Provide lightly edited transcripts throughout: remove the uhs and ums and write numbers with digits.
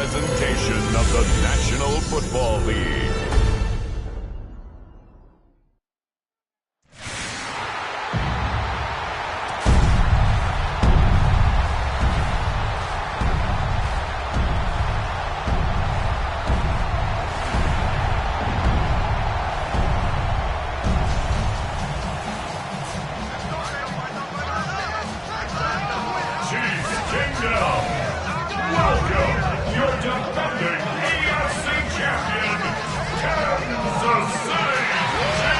presentation of the National Football League. Welcome, your defending AFC champion, Kansas City Chiefs.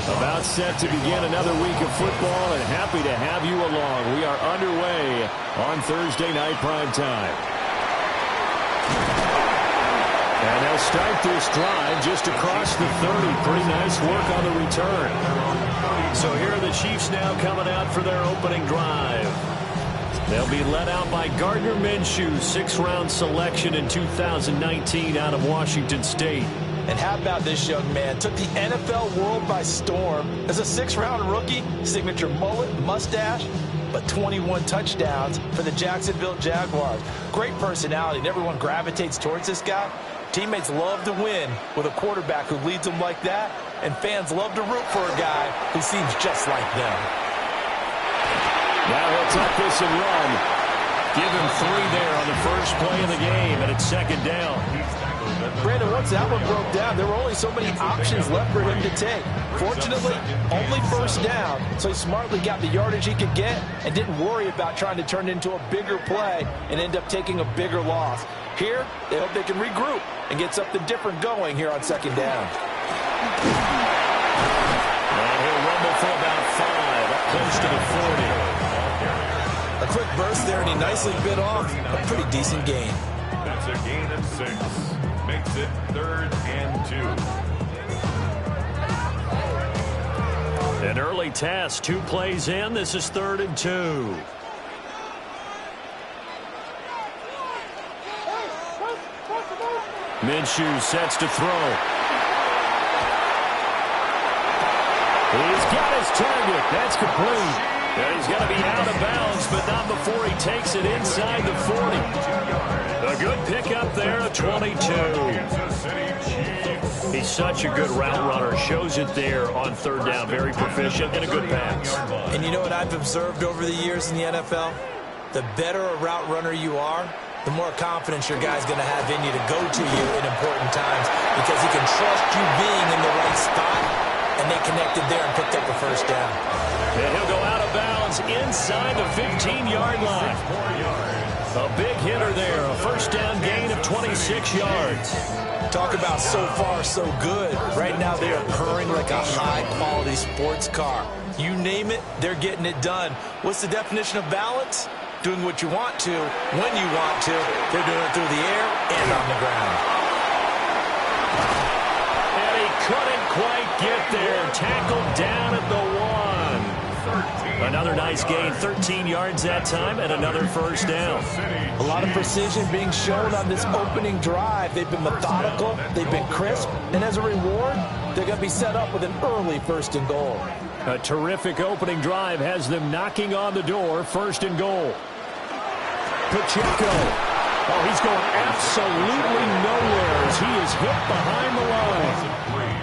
About set to begin another week of football, and happy to have you along. We are underway on Thursday night prime time. And they'll start this drive just across the 30. Pretty nice work on the return. So here are the Chiefs now coming out for their opening drive. They'll be led out by Gardner Minshew, sixth-round selection in 2019 out of Washington State. And how about this young man? Took the NFL world by storm as a sixth-round rookie, signature mullet, mustache, but 21 touchdowns for the Jacksonville Jaguars. Great personality, and everyone gravitates towards this guy. Teammates love to win with a quarterback who leads them like that, and fans love to root for a guy who seems just like them. Now he'll tuck this and run. Give him 3 there on the first play of the game, and it's second down. Brandon, once that one broke down, there were only so many options left for him to take. Fortunately, only first down, so he smartly got the yardage he could get and didn't worry about trying to turn it into a bigger play and end up taking a bigger loss. Here, they hope they can regroup and get something different going here on second down. And he'll rumble for about 5, up close to the 40. A quick burst there, and he nicely bit off a pretty decent gain. That's a gain of 6. Makes it 3rd and 2. An early test, 2 plays in. This is 3rd and 2. Minshew sets to throw. He's got his target. That's complete. And he's going to be out of bounds, but not before he takes it inside the 40. A good pickup there at 22. He's such a good route runner. Shows it there on 3rd down. Very proficient and a good pass. And you know what I've observed over the years in the NFL? The better a route runner you are, the more confidence your guy's going to have in you to go to you in important times because he can trust you being in the right spot, and they connected there and picked up the first down. And he'll go out of bounds inside the 15-yard line. A big hitter there, a first down gain of 26 yards. Talk about so far so good. Right now they are purring like a high-quality sports car. You name it, they're getting it done. What's the definition of balance? Doing what you want to, when you want to. They're doing it through the air and on the ground. And he couldn't quite get there. Tackled down at the 1. Another nice gain, 13 yards that time, and another first down. A lot of precision being shown on this opening drive. They've been methodical, they've been crisp, and as a reward, they're going to be set up with an early 1st and goal. A terrific opening drive has them knocking on the door, 1st and goal. Pacheco. Oh, he's going absolutely nowhere as he is hit behind the line.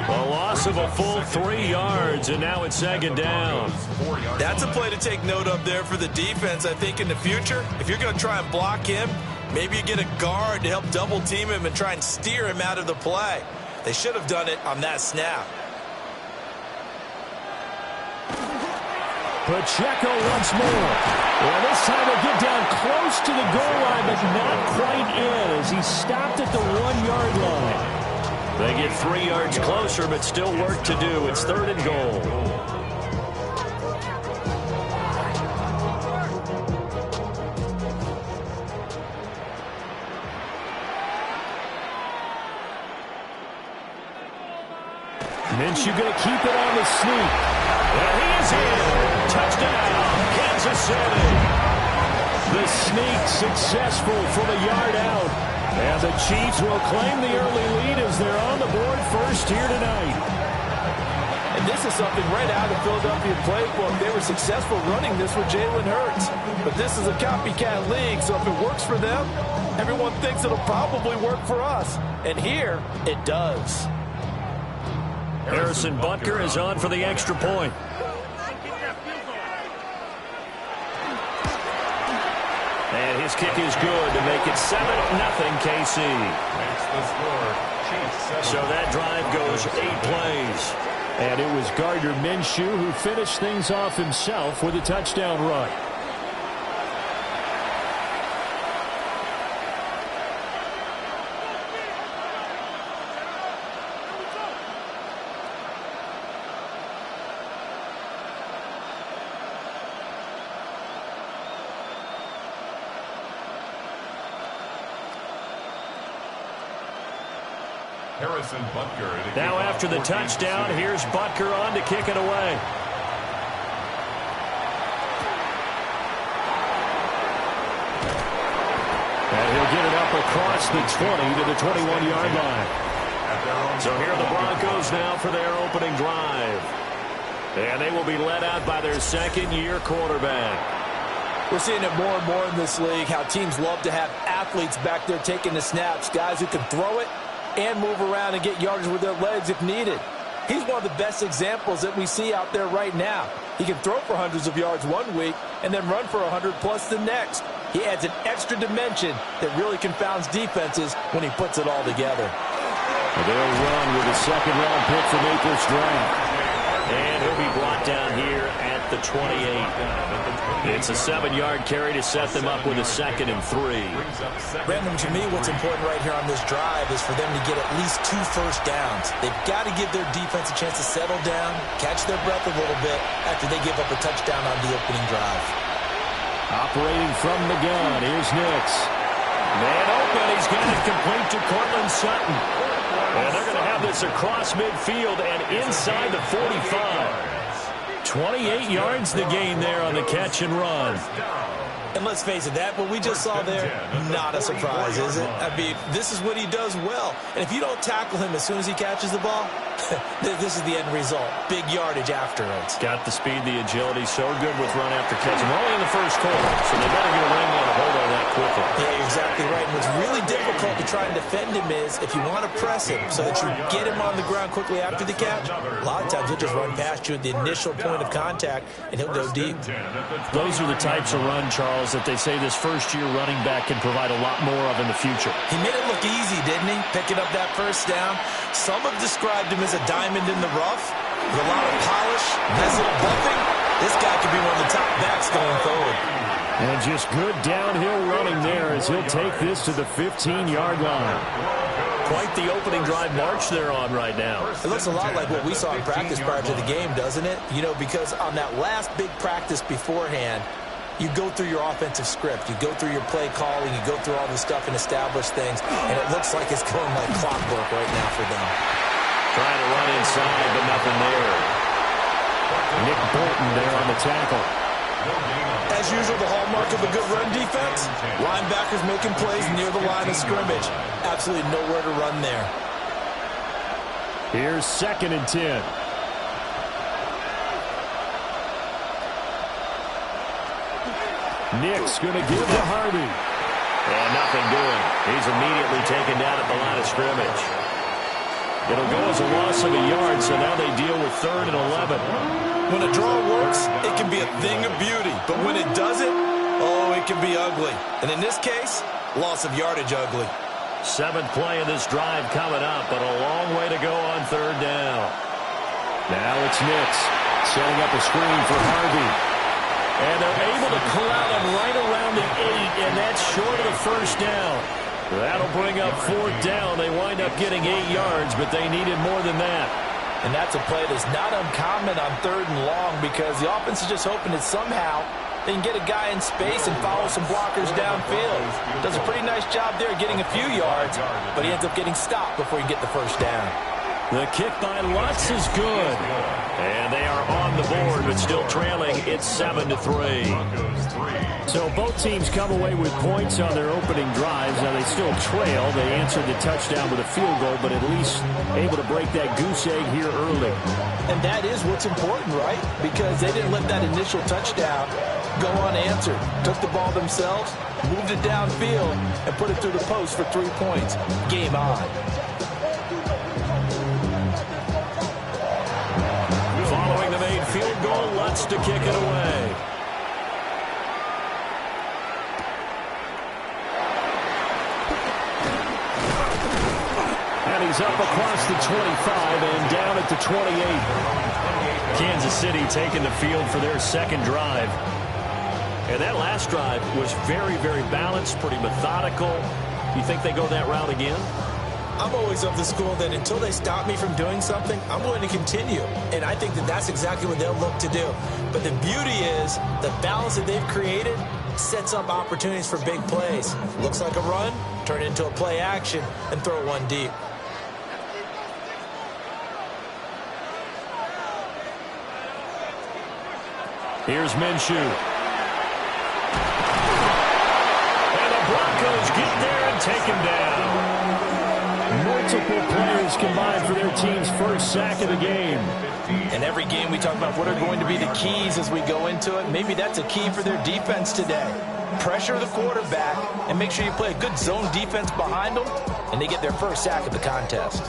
A loss of a full 3 yards, and now it's 2nd down. That's a play to take note of there for the defense. I think in the future, if you're going to try and block him, maybe you get a guard to help double team him and try and steer him out of the play. They should have done it on that snap. Pacheco once more. And this time they get down close to the goal line, but not quite in as he stopped at the 1-yard line. They get 3 yards closer, but still work to do. It's 3rd and goal. Minshew going to keep it on the sneak. And he is in. Touchdown, Kansas City. The sneak successful from a yard out. And the Chiefs will claim the early lead as they're on the board first here tonight. And this is something right out of Philadelphia playbook. They were successful running this with Jalen Hurts. But this is a copycat league, so if it works for them, everyone thinks it'll probably work for us. And here, it does. Harrison Butker is on for the extra point. And his kick is good to make it 7-0 KC. Makes the score. Chiefs 7. So that drive goes 8 plays. And it was Gardner Minshew who finished things off himself with a touchdown run. Harrison Butker. Now after the touchdown, here's Butker on to kick it away. And he'll get it up across the 20 to the 21-yard line. So here are the Broncos now for their opening drive. And they will be led out by their second-year quarterback. We're seeing it more and more in this league, how teams love to have athletes back there taking the snaps, guys who can throw it and move around and get yardage with their legs if needed. He's one of the best examples that we see out there right now. He can throw for hundreds of yards one week and then run for 100+ the next. He adds an extra dimension that really confounds defenses when he puts it all together. They'll run with a second-round pick from April's draft. And he'll be brought down here at the 28. It's a 7-yard carry to set them up with a 2nd and 3. Brandon, to me, what's important right here on this drive is for them to get at least 2 first downs. They've got to give their defense a chance to settle down, catch their breath a little bit after they give up a touchdown on the opening drive. Operating from the gun, here's Nix. Man open, he's got it complete to Cortland Sutton. And they're going to have this across midfield and inside the 45. 28 yards the gain there on the catch and run. And let's face it, that what we just saw there, not a surprise, is it? I mean, this is what he does well. And if you don't tackle him as soon as he catches the ball, this is the end result. Big yardage afterwards. Got the speed, the agility, so good with run after catch. We're only in the first quarter, so they better get a ring on a hold on that quickly. Yeah, you're exactly right. And what's really difficult to try and defend him is if you want to press him so that you get him on the ground quickly after the catch, a lot of times he'll just run past you at the initial point of contact, and he'll go deep. Those are the types of run, Charles, that they say this first-year running back can provide a lot more of in the future. He made it look easy, didn't he? Picking up that first down. Some have described him as a diamond in the rough with a lot of polish, nice little buffing. This guy could be one of the top backs going forward. And just good downhill running there as he'll take this to the 15-yard line. Quite the opening drive march they're on right now. It looks a lot like what we saw in practice prior to the game, doesn't it? You know, because on that last big practice beforehand, you go through your offensive script. You go through your play calling. You go through all the stuff and establish things. And it looks like it's going like clockwork right now for them. Trying to run inside, but nothing there. Nick Bolton there on the tackle. As usual, the hallmark of a good run defense, linebackers making plays near the line of scrimmage. Absolutely nowhere to run there. Here's 2nd and 10. Nick's going to give to Harvey. And nothing doing. He's immediately taken down at the line of scrimmage. It'll go as a loss of a yard, so now they deal with 3rd and 11. When a draw works, it can be a thing of beauty. But when it doesn't, oh, it can be ugly. And in this case, loss of yardage ugly. 7th play of this drive coming up, but a long way to go on 3rd down. Now it's Nix setting up a screen for Harvey. And they're able to allow them right around the 8, and that's short of the first down. That'll bring up 4th down. They wind up getting 8 yards, but they needed more than that. And that's a play that's not uncommon on 3rd and long because the offense is just hoping that somehow they can get a guy in space and follow some blockers downfield. Does a pretty nice job there getting a few yards, but he ends up getting stopped before he can get the first down. The kick by Lutz is good. And they are on the board, but still trailing. It's 7-3. So both teams come away with points on their opening drives. Now they still trail. They answered the touchdown with a field goal, but at least able to break that goose egg here early. And that is what's important, right? Because they didn't let that initial touchdown go unanswered. Took the ball themselves, moved it downfield, and put it through the post for 3 points. Game on. Following the made field goal, Lutz to kick it away. And he's up across the 25 and down at the 28. Kansas City taking the field for their second drive. And that last drive was very, very balanced, pretty methodical. You think they go that route again? I'm always of the school that until they stop me from doing something, I'm going to continue. And I think that that's exactly what they'll look to do. But the beauty is the balance that they've created sets up opportunities for big plays. Looks like a run, turn it into a play action, and throw one deep. Here's Minshew. And the Broncos get there and take him down. Multiple players combined for their team's first sack of the game. In every game we talk about what are going to be the keys as we go into it. Maybe that's a key for their defense today. Pressure the quarterback and make sure you play a good zone defense behind them, and they get their first sack of the contest.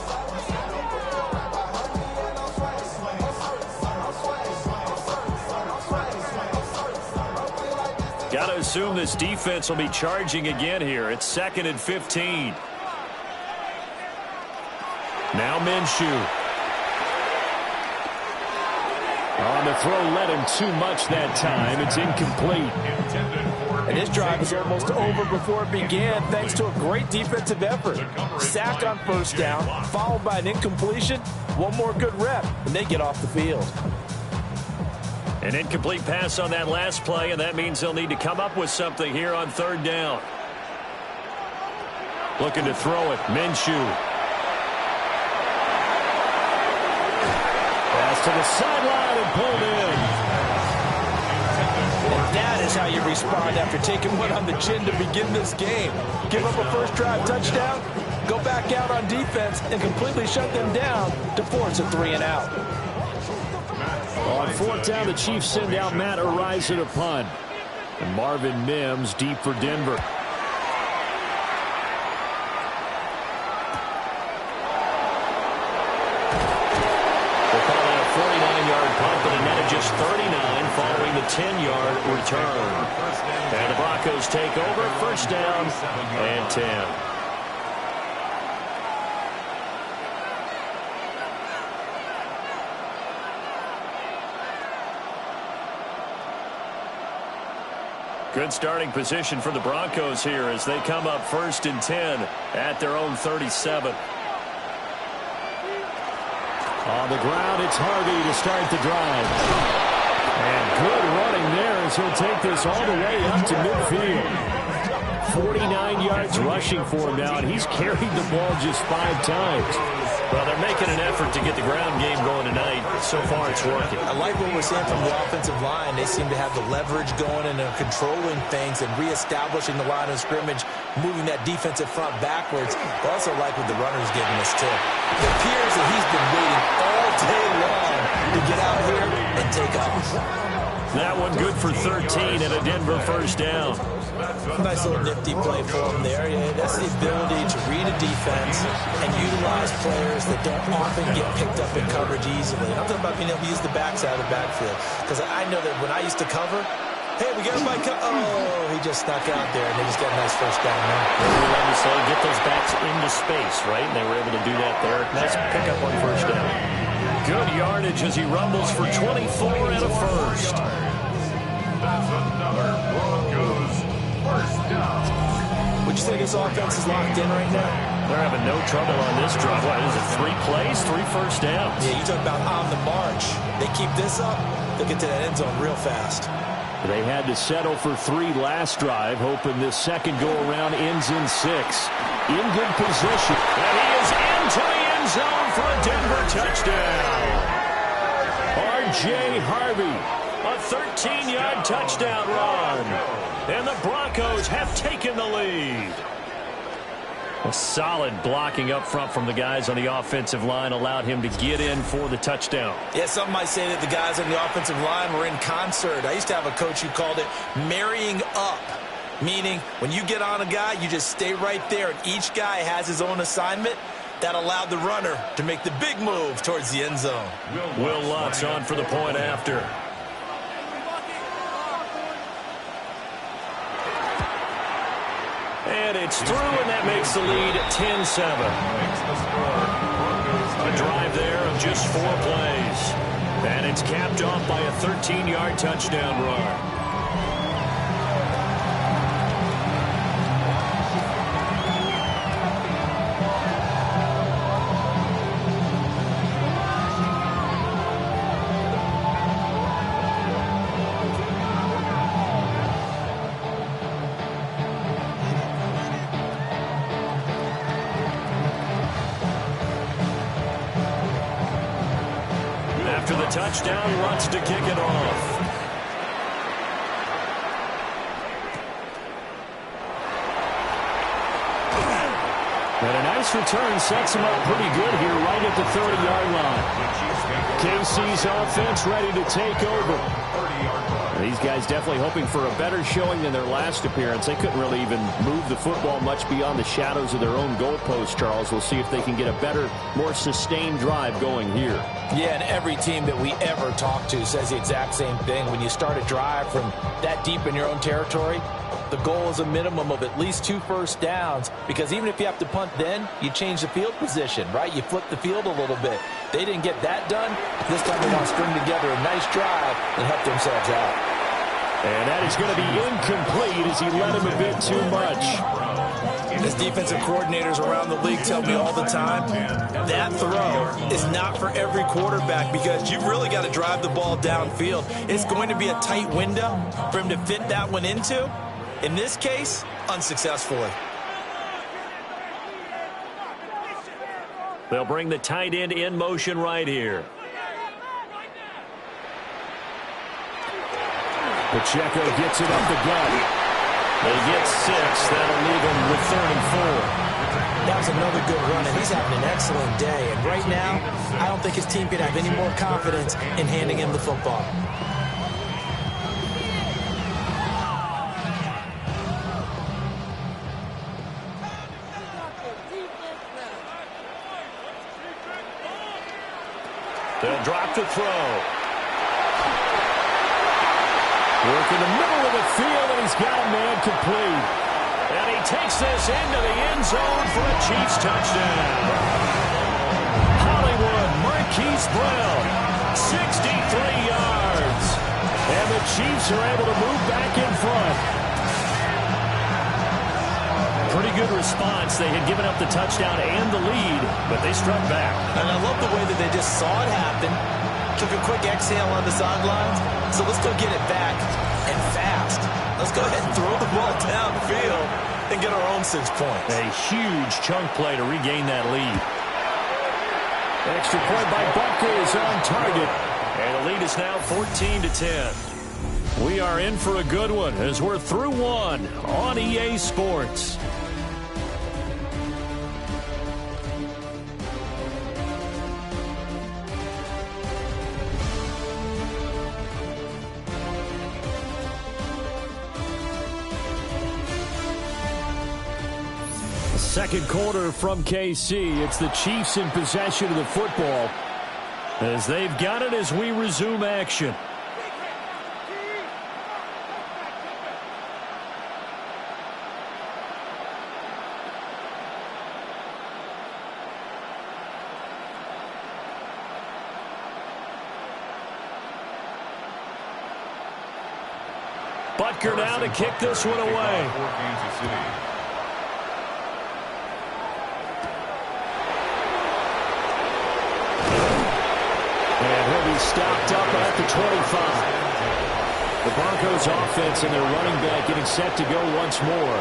Got to assume this defense will be charging again here. It's 2nd and 15. Now Minshew. On the throw, led him too much that time. It's incomplete. And this drive is almost over before it began thanks to a great defensive effort. Sack on first down, followed by an incompletion. One more good rep, and they get off the field. An incomplete pass on that last play, and that means they'll need to come up with something here on 3rd down. Looking to throw it, Minshew. Pass to the sideline and pulled in. And that is how you respond after taking one on the chin to begin this game. Give up a first drive touchdown, go back out on defense, and completely shut them down to force a 3-and-out. On 4th down, the Chiefs send out Matt Araiza to punt. And Marvin Mims deep for Denver. They'll call that a 49-yard punt, but a net of just 39 following the 10-yard return. And the Broncos take over, first down and 10. Good starting position for the Broncos here as they come up 1st and 10 at their own 37. On the ground, it's Harvey to start the drive. And good running there as he'll take this all the way up to midfield. 49 yards rushing for him now, and he's carried the ball just 5 times. Well, they're making an effort to get the ground game going tonight. So far, it's working. I like what we're seeing from the offensive line. They seem to have the leverage going and they're controlling things and reestablishing the line of scrimmage, moving that defensive front backwards. I also like what the runner's giving us, too. It appears that he's been waiting all day long to get out here and take off. That one good for 13 and a Denver first down. Nice little nifty play for him there. Yeah, that's the ability to read a defense and utilize players that don't often get picked up in coverage easily. And I'm talking about being able to use the backside of the backfield. Because I know that when I used to cover, hey, we got everybody oh, he just snuck out there, and they just got a nice first down there. We love to say, get those backs into space, right? And they were able to do that there. Nice pickup on first down. Good yardage as he rumbles for 24 and a first. That's another Would you say this offense is locked in right now? They're having no trouble on this drive. What is it, 3 plays, 3 first downs? Yeah, you talk about on the march. They keep this up, they'll get to that end zone real fast. They had to settle for 3 last drive, hoping this second go-around ends in 6. In good position. And he is into the end zone for a Denver touchdown. R.J. Harvey, a 13-yard touchdown run. And the Broncos have taken the lead. A solid blocking up front from the guys on the offensive line allowed him to get in for the touchdown. Yeah, some might say that the guys on the offensive line were in concert. I used to have a coach who called it marrying up, meaning when you get on a guy, you just stay right there, and each guy has his own assignment. That allowed the runner to make the big move towards the end zone. Will Lutz on for the point after. And it's through, and that makes the lead 10-7. A drive there of just 4 plays. And it's capped off by a 13-yard touchdown run. After the touchdown, wants to kick it off. And a nice return sets him up pretty good here right at the 30-yard line. KC's offense ready to take over. These guys definitely hoping for a better showing than their last appearance. They couldn't really even move the football much beyond the shadows of their own goalpost, Charles. We'll see if they can get a better, more sustained drive going here. Yeah, and every team that we ever talk to says the exact same thing. When you start a drive from that deep in your own territory, the goal is a minimum of at least 2 first downs, because even if you have to punt then, you change the field position, right? You flip the field a little bit. They didn't get that done. This time they want to string together a nice drive and help themselves out. And that is going to be incomplete as he led him a bit too much. As defensive coordinators around the league tell me all the time, that throw is not for every quarterback, because you've really got to drive the ball downfield. It's going to be a tight window for him to fit that one into. In this case, unsuccessfully. They'll bring the tight end in motion right here. Pacheco gets it up the gut. They get 6. That'll leave him with 3rd and 4. That was another good run, and he's having an excellent day. And right now, I don't think his team can have any more confidence in handing him the football. They'll drop the throw. Work in the middle of the field, and he's got a man complete. And he takes this into the end zone for a Chiefs touchdown. Hollywood, Marquise Brown, 63 yards. And the Chiefs are able to move back in front. Pretty good response. They had given up the touchdown and the lead, but they struck back. And I love the way that they just saw it happen, took a quick exhale on the sidelines. So let's go get it back, and fast. Let's go ahead and throw the ball downfield and get our own 6 points. A huge chunk play to regain that lead. Extra point by Butker is on target. And the lead is now 14-10. We are in for a good one as we're through one on EA Sports. Second quarter from KC. It's the Chiefs in possession of the football as they've got it as we resume action. Butker now to kick this one away. stopped up at the 25. The Broncos offense and their running back getting set to go once more.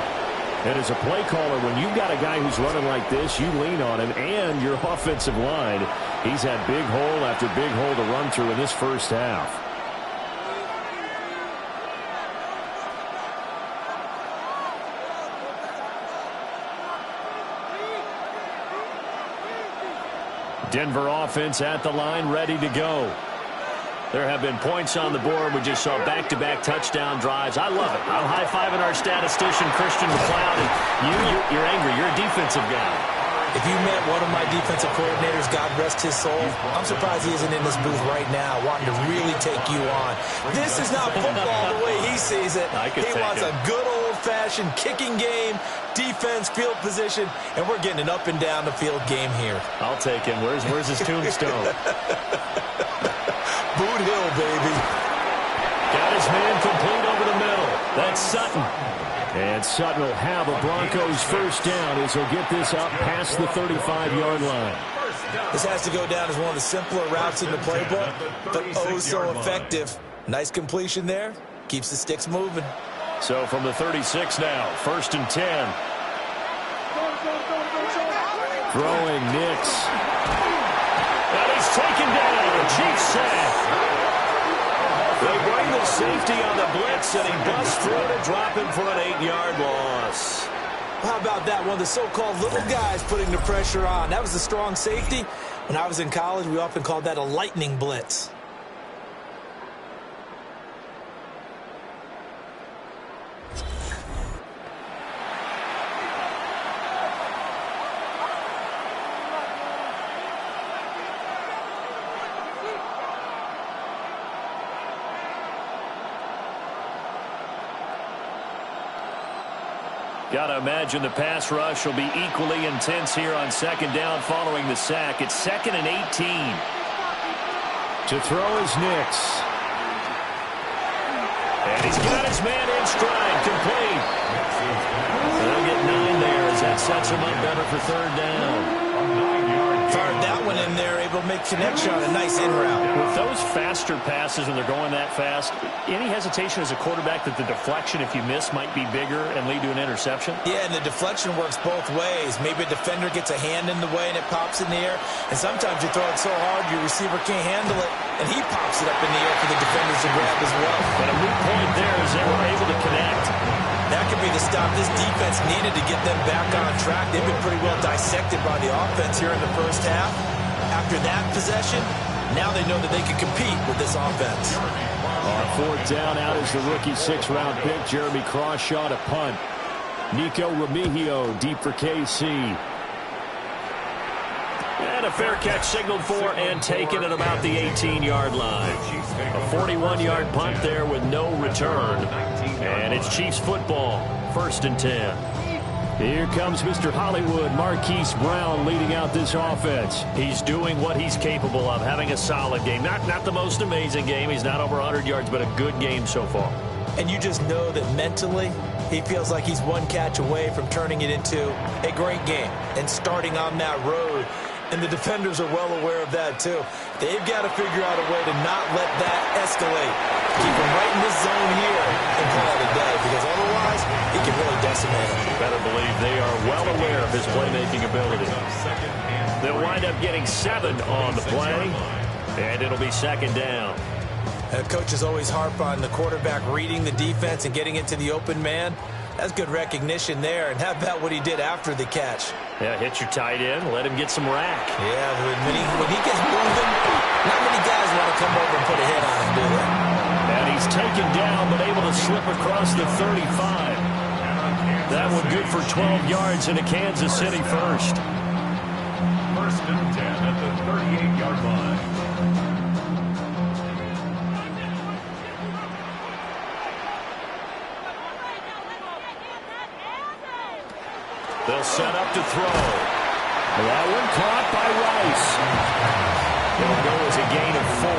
And as a play caller, when you've got a guy who's running like this, you lean on him and your offensive line. He's had big hole after big hole to run through in this first half. Denver offense at the line, ready to go. There have been points on the board. We just saw back-to-back touchdown drives. I love it. I'm high-fiving our statistician, Christian McLeod. And you're angry. You're a defensive guy. If you met one of my defensive coordinators, God rest his soul, I'm surprised he isn't in this booth right now wanting to really take you on. This is not football the way he sees it. He wants a good old-fashioned kicking game, defense, field position, and we're getting an up and down the field game here. I'll take him. Where's his tombstone? Boot Hill, baby. Got his man complete over the middle. That's Sutton. And Sutton will have a Broncos first down as he'll get this up past the 35-yard line. This has to go down as one of the simpler routes in the playbook, but oh so effective. Nice completion there. Keeps the sticks moving. So from the 36 now, 1st and 10. Throwing Nix. And he's taken down. Chief sack. They bring the safety on the blitz, and he busts through to drop him for an 8-yard loss. How about that? One of the so-called little guys putting the pressure on. That was the strong safety. When I was in college, we often called that a lightning blitz. Got to imagine the pass rush will be equally intense here on 2nd down following the sack. It's 2nd and 18. To throw is Nix. And he's got his man in stride, complete. They'll get 9 there as that sets him up better for 3rd down. Fired that one in there, able to make connection on a nice in route. With those faster passes when they're going that fast, any hesitation as a quarterback that the deflection, if you miss, might be bigger and lead to an interception? Yeah, and the deflection works both ways. Maybe a defender gets a hand in the way and it pops in the air, and sometimes you throw it so hard your receiver can't handle it, and he pops it up in the air for the defenders to grab as well. But a weak point there is they were able to connect. That could be the stop this defense needed to get them back on track. They've been pretty well dissected by the offense here in the first half. After that possession, now they know that they can compete with this offense. On 4th down, out is the rookie 6th-round pick, Jeremy Crawshaw to punt. Nico Remigio deep for KC. And a fair catch signaled for and taken at about the 18-yard line. A 41-yard punt there with no return. And it's Chiefs football, 1st and 10. Here comes Mr. Hollywood, Marquise Brown, leading out this offense. He's doing what he's capable of, having a solid game. Not the most amazing game. He's not over 100 yards, but a good game so far. And you just know that mentally, he feels like he's one catch away from turning it into a great game and starting on that road. And the defenders are well aware of that, too. They've got to figure out a way to not let that escalate. Keep him right in this zone here and call it a day, because otherwise, he can really decimate him. You better believe they are well aware of his playmaking ability. They'll wind up getting 7 on the play, and it'll be 2nd down. Coaches always harp on the quarterback reading the defense and getting into the open man. That's good recognition there. And how about what he did after the catch? Yeah, hit your tight end, let him get some rack. Yeah, when he gets moving, not many guys want to come over and put a hit on him, do they? And he's taken down, but able to slip across the 35. That one good for 12 yards into Kansas City first. 1st and 10 at the 38-yard line. They'll set up to throw. That one caught by Rice. It'll go as a gain of 4.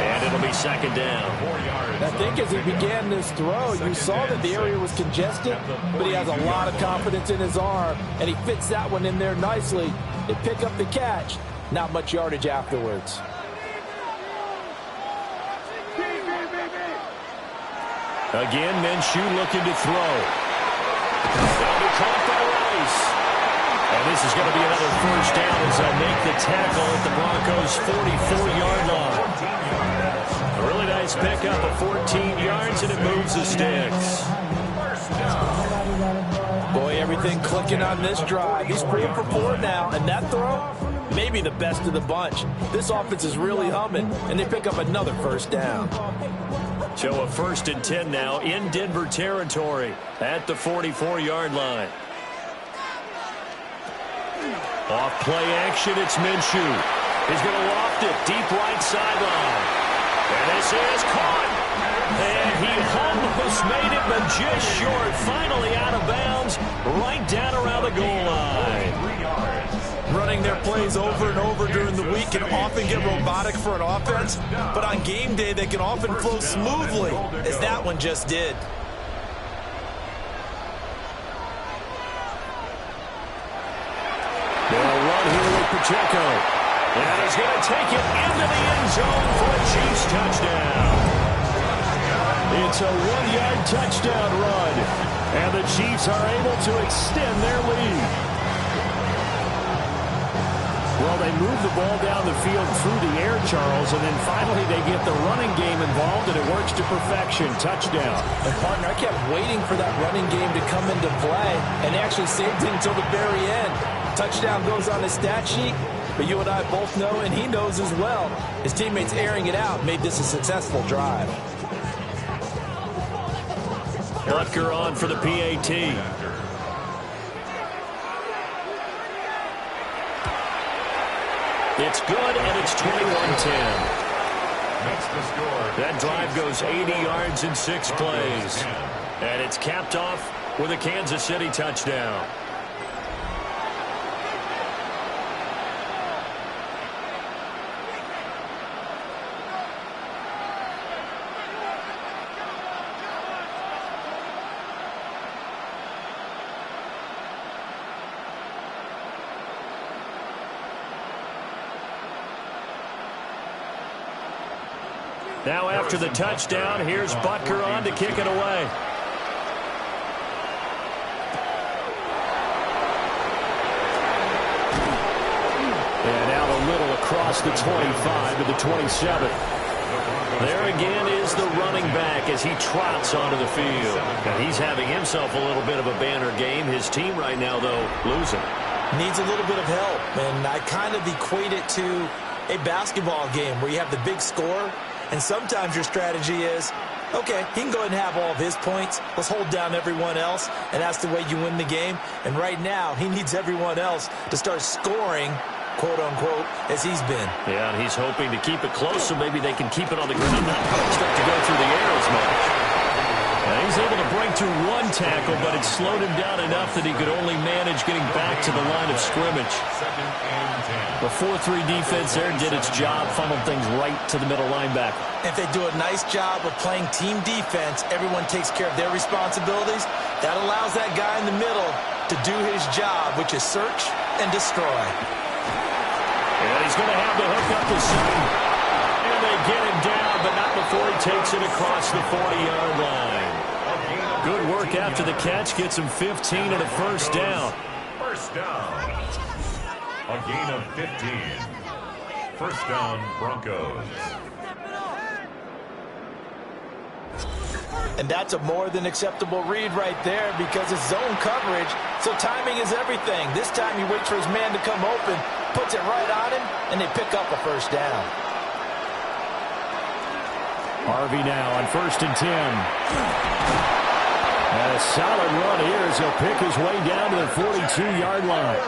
And it'll be 2nd down. I think as he began this throw, you saw that the area was congested, but he has a lot of confidence in his arm, and he fits that one in there nicely. They pick up the catch. Not much yardage afterwards. Again, Minshew looking to throw. They'll be caught by Rice. And this is going to be another first down as they'll make the tackle at the Broncos' 44-yard line. A really nice pickup of 14 yards, and it moves the sticks. Boy, everything clicking on this drive. He's 4 for 4 now, and that throw, maybe the best of the bunch. This offense is really humming, and they pick up another first down. So a 1st and 10 now in Denver territory at the 44-yard line. Off play action, it's Minshew. He's going to loft it deep right sideline. And this is caught. And he almost made it, but just short. Finally out of bounds, right down around the goal line. Running their plays over and over during the week can often get robotic for an offense, but on game day they can often flow smoothly, as that one just did. They'll run here with Pacheco. And he's going to take it into the end zone for a Chiefs touchdown. It's a 1-yard touchdown run, and the Chiefs are able to extend their lead. Well, they move the ball down the field through the air, Charles, and then finally they get the running game involved, and it works to perfection. Touchdown. And, partner, I kept waiting for that running game to come into play, and they actually saved it until the very end. Touchdown goes on the stat sheet, but you and I both know, and he knows as well, his teammates airing it out made this a successful drive. Butker on for the PAT. It's good, and it's 21-10. That drive goes 80 yards in 6 plays. And it's capped off with a Kansas City touchdown. Now after the touchdown, here's Butker on to kick it away. And now a little across the 25 to the 27. There again is the running back as he trots onto the field. And he's having himself a little bit of a banner game. His team right now, though, losing. Needs a little bit of help, and I kind of equate it to a basketball game where you have the big score. And sometimes your strategy is, okay, he can go ahead and have all of his points. Let's hold down everyone else, and that's the way you win the game. And right now, he needs everyone else to start scoring, quote-unquote, as he's been. Yeah, and he's hoping to keep it close so maybe they can keep it on the ground, not start to go through the air as much. And he's able to break through 1 tackle, but it slowed him down enough that he could only manage getting back to the line of scrimmage. The 4-3 defense there did its job, funneled things right to the middle linebacker. If they do a nice job of playing team defense, everyone takes care of their responsibilities. That allows that guy in the middle to do his job, which is search and destroy. And he's going to have the hook up the seam. And they get him down, but not before he takes it across the 40-yard line. Good work after the catch. Gets him 15 and a first down. First down. A gain of 15. First down, Broncos. And that's a more than acceptable read right there because it's zone coverage, so timing is everything. This time he waits for his man to come open, puts it right on him, and they pick up a first down. Harvey now on 1st and 10. And a solid run here as he'll pick his way down to the 42-yard line.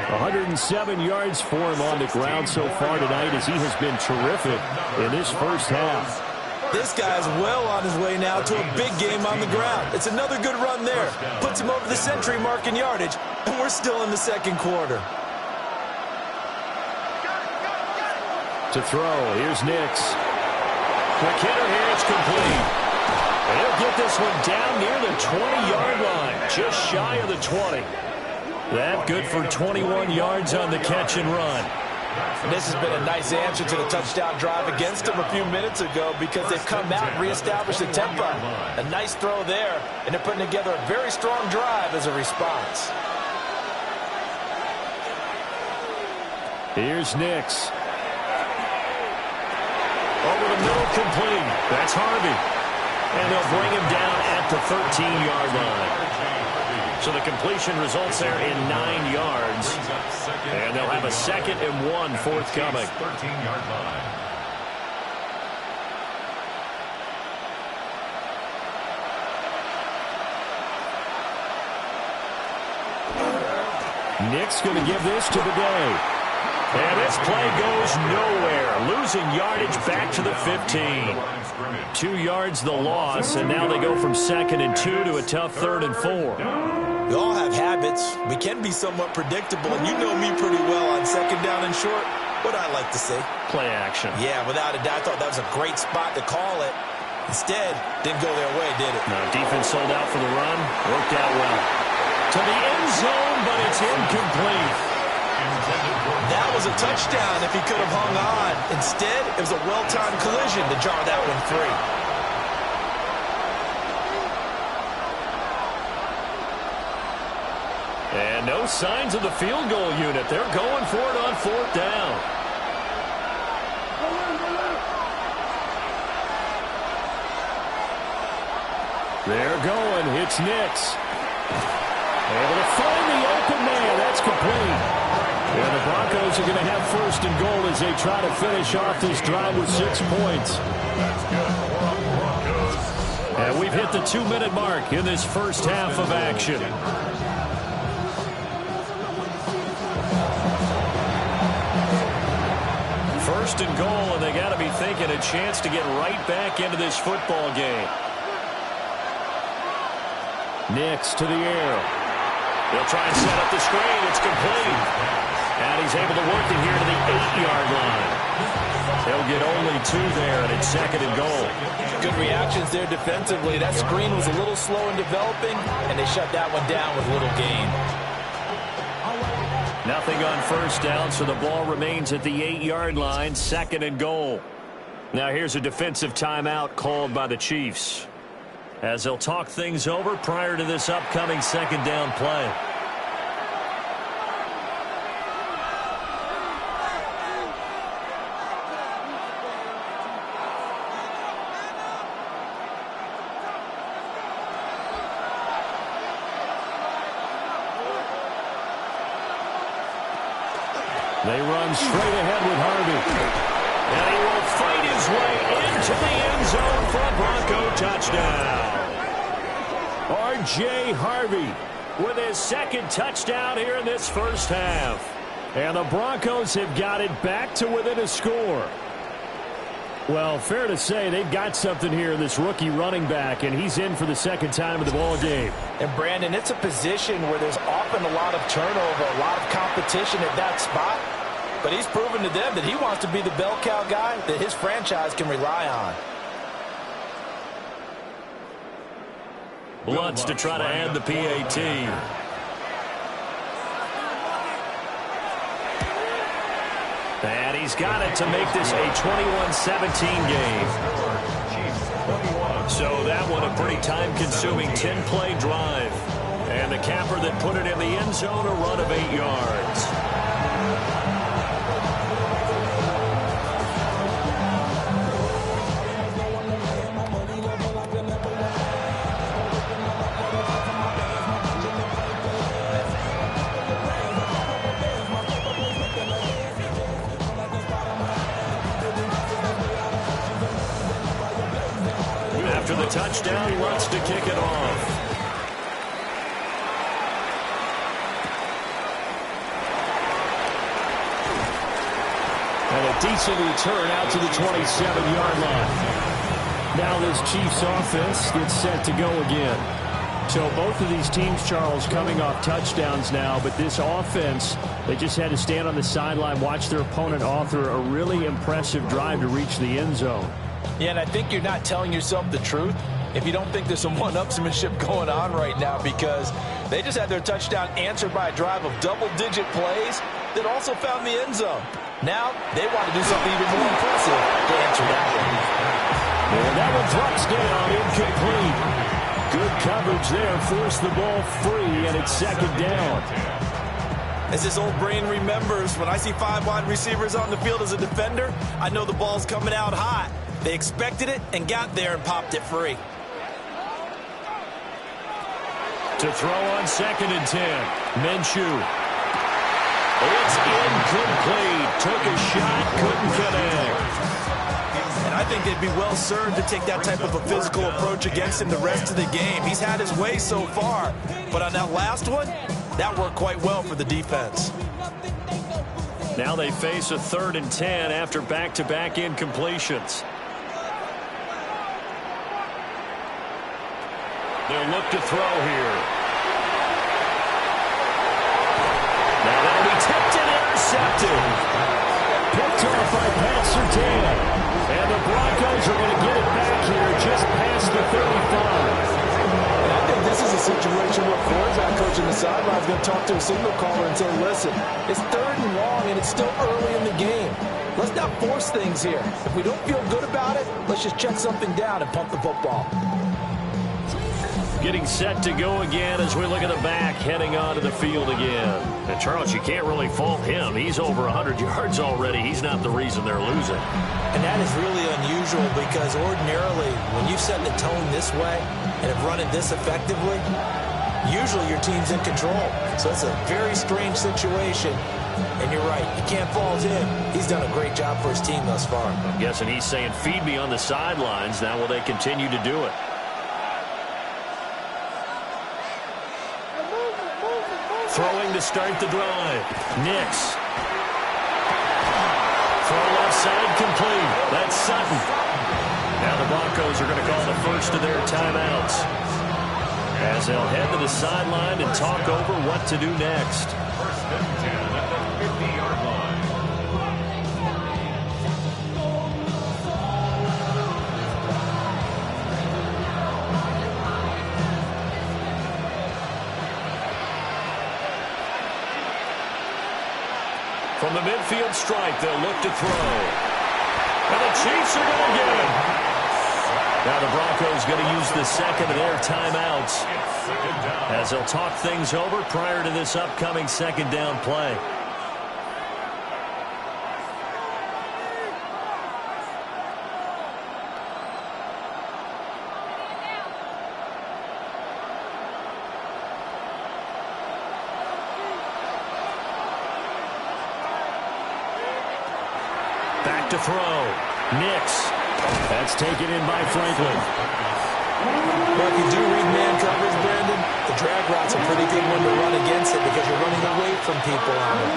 107 yards for him on the ground so far tonight as he has been terrific in this first half. This guy's well on his way now to a big game on the ground. It's another good run there. Puts him over the century mark in yardage, and we're still in the second quarter. To throw, here's Nix. McKinnon here, it's complete. And he'll get this one down near the 20-yard line, just shy of the 20. That good for 21 yards on the catch and run. And this has been a nice answer to the touchdown drive against them a few minutes ago because they've come out and reestablished the tempo. A nice throw there, and they're putting together a very strong drive as a response. Here's Nix. Over the middle, complete. That's Harvey. And they'll bring him down at the 13-yard line. So the completion results there in 9 yards. And they'll have a 2nd and 1 forthcoming. 13-yard line. Nick's going to give this to the day. And this play goes nowhere. Losing yardage back to the 15. 2 yards the loss, and now they go from 2nd and 2 to a tough 3rd and 4. We all have habits. We can be somewhat predictable, and you know me pretty well on 2nd down and short. What I like to say? Play action. Yeah, without a doubt, I thought that was a great spot to call it. Instead, didn't go their way, did it? No, defense sold out for the run. Worked out well. To the end zone, but it's incomplete. That was a touchdown if he could have hung on. Instead, it was a well-timed collision to jar that one free. And no signs of the field goal unit. They're going for it on 4th down. They're going. It's Nix. Able to find the open man. That's complete. And the Broncos are going to have 1st and goal as they try to finish off this drive with 6 points. That's good. Broncos. And we've hit the 2-minute mark in this first half of action. First and goal, and they got to be thinking a chance to get right back into this football game. Nix to the air. They'll try and set up the screen. It's complete. And he's able to work it here to the 8-yard line. They'll get only 2 there, and it's 2nd and goal. Good reactions there defensively. That screen was a little slow in developing, and they shut that one down with little gain. Nothing on 1st down, so the ball remains at the 8-yard line, 2nd and goal. Now here's a defensive timeout called by the Chiefs, as they'll talk things over prior to this upcoming 2nd down play. They run straight ahead with Harvey. And he will fight his way into the end zone for a Bronco touchdown. R.J. Harvey with his 2nd touchdown here in this first half. And the Broncos have got it back to within a score. Well, fair to say they've got something here in this rookie running back, and he's in for the 2nd time of the ball game. And, Brandon, it's a position where there's often a lot of turnover, a lot of competition at that spot. But he's proven to them that he wants to be the bell cow guy that his franchise can rely on. Lutz to try to add the PAT. And he's got it to make this a 21-17 game. So that one a pretty time-consuming 10-play drive. And the capper that put it in the end zone, a run of 8 yards. After the touchdown, Lutz to kick it off. And a decent return out to the 27-yard line. Now this Chiefs offense gets set to go again. So both of these teams, Charles, coming off touchdowns now, but this offense, they just had to stand on the sideline, watch their opponent author a really impressive drive to reach the end zone. Yeah, and I think you're not telling yourself the truth if you don't think there's some one-upsmanship going on right now, because they just had their touchdown answered by a drive of double-digit plays that also found the end zone. Now they want to do something even more impressive to answer that one. And that one drops down, incomplete. Good coverage there, forced the ball free, and it's second down. As this old brain remembers, when I see 5 wide receivers on the field as a defender, I know the ball's coming out hot. They expected it and got there and popped it free. To throw on 2nd and 10, Minshew. It's incomplete. Took a shot, couldn't connect. And I think they'd be well served to take that type of a physical approach against him the rest of the game. He's had his way so far, but on that last one, that worked quite well for the defense. Now they face a 3rd and 10 after back-to-back incompletions. They'll look to throw here. Now that'll be tipped and intercepted. Picked off by Pat Surtain. And the Broncos are going to get it back here just past the 35. And I think this is a situation where quarterback coach on the sideline is going to talk to a signal caller and say, listen, it's 3rd and long and it's still early in the game. Let's not force things here. If we don't feel good about it, let's just check something down and pump the football. Getting set to go again as we look at the back heading onto the field again. And Charles, you can't really fault him. He's over 100 yards already. He's not the reason they're losing. And that is really unusual because ordinarily when you set the tone this way and have run it this effectively, usually your team's in control. So it's a very strange situation. And you're right, you can't fault him. He's done a great job for his team thus far. I'm guessing he's saying, feed me on the sidelines. Now will they continue to do it? Throwing to start the drive. Nix. Throw left side complete. That's Sutton. Now the Broncos are going to call the first of their timeouts, as they'll head to the sideline and talk over what to do next. 1st and 10 at the 50-yard line. From the midfield stripe, they'll look to throw. And the Chiefs are going to get him. Now the Broncos going to use the second of their timeouts, as they'll talk things over prior to this upcoming 2nd down play. Back to throw. Nix. That's taken in by Franklin. Well, if you do read man coverage, Brandon, the drag route's a pretty good one to run against it because you're running away from people on it.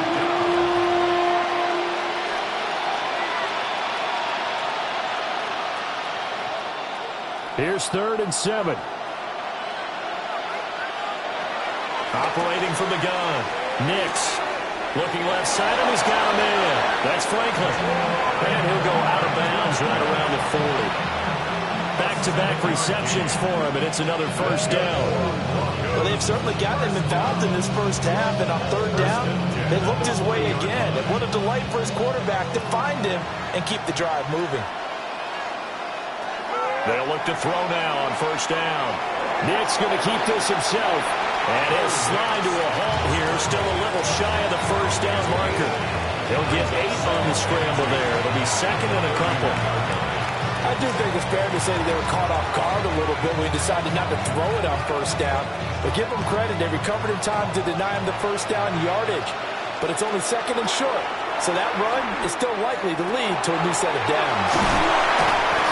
Here's 3rd and 7. Operating from the gun. Nix. Looking left side, and he's got a man. That's Franklin. And he'll go out of bounds right around the 40. Back-to-back receptions for him, and it's another 1st down. Well, they've certainly gotten him involved in this first half, and on 3rd down, they looked his way again. And what a delight for his quarterback to find him and keep the drive moving. They'll look to throw now on 1st down. Nick's going to keep this himself. And he'll slide to a halt here, still a little shy of the 1st down marker. He'll get 8 on the scramble there. It'll be 2nd and a couple. I do think it's fair to say that they were caught off guard a little bit when he decided not to throw it on 1st down. But give them credit, they recovered in time to deny him the 1st down yardage. But it's only 2nd and short, so that run is still likely to lead to a new set of downs.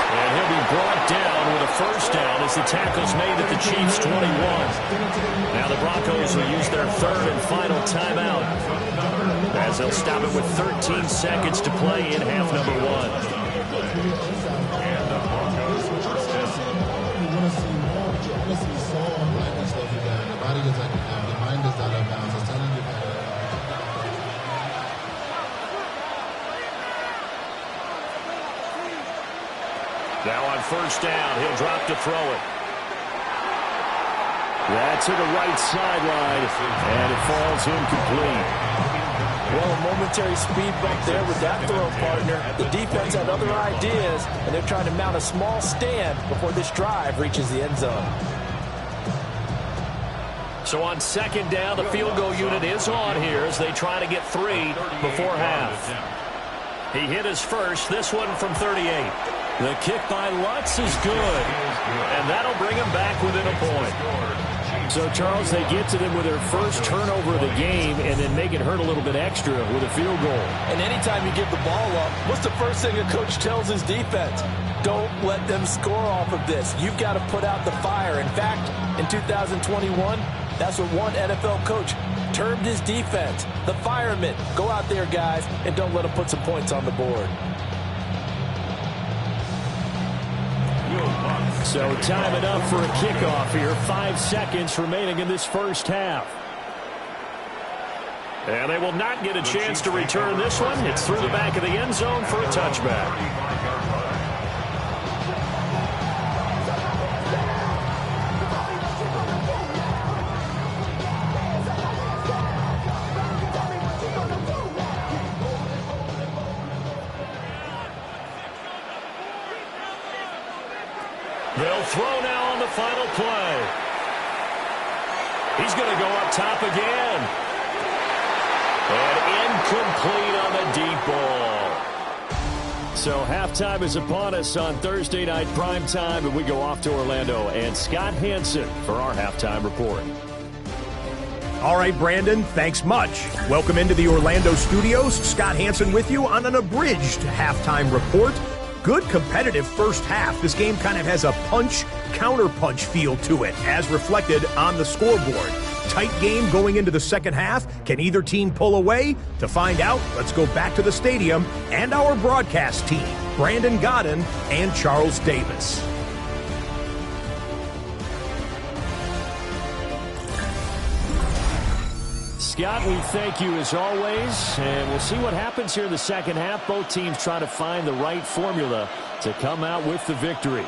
And he'll be brought down with a 1st down as the tackle's made at the Chiefs' 21. Now the Broncos will use their 3rd and final timeout, as they'll stop it with 13 seconds to play in half number 1. And the Broncos first and 10. Now on 1st down, he'll drop to throw it. That's to the right sideline, and it falls incomplete. Well, a momentary speed bump there with that throw partner. The defense had other ideas, and they're trying to mount a small stand before this drive reaches the end zone. So on second down, the field goal unit is on here as they try to get 3 before half. He hit his first, this one from 38. The kick by Lutz is good, and that'll bring him back within a point. So, Charles, they get to them with their first turnover of the game and then make it hurt a little bit extra with a field goal. And anytime you give the ball up, what's the first thing a coach tells his defense? Don't let them score off of this. You've got to put out the fire. In fact, in 2021, that's what one NFL coach termed his defense. The firemen. Go out there, guys, and don't let them put some points on the board. So time it up for a kickoff here. 5 seconds remaining in this first half. And they will not get a chance to return this one. It's through the back of the end zone for a touchback. They'll throw now on the final play. He's going to go up top again. And incomplete on the deep ball. So halftime is upon us on Thursday night primetime, and we go off to Orlando. And Scott Hansen for our halftime report. All right, Brandon, thanks much. Welcome into the Orlando studios. Scott Hansen with you on an abridged halftime report. Good competitive first half. This game kind of has a punch-counterpunch feel to it, as reflected on the scoreboard. Tight game going into the second half. Can either team pull away? To find out, let's go back to the stadium and our broadcast team, Brandon Godden and Charles Davis. Scott, we thank you as always, and we'll see what happens here in the second half. Both teams try to find the right formula to come out with the victory.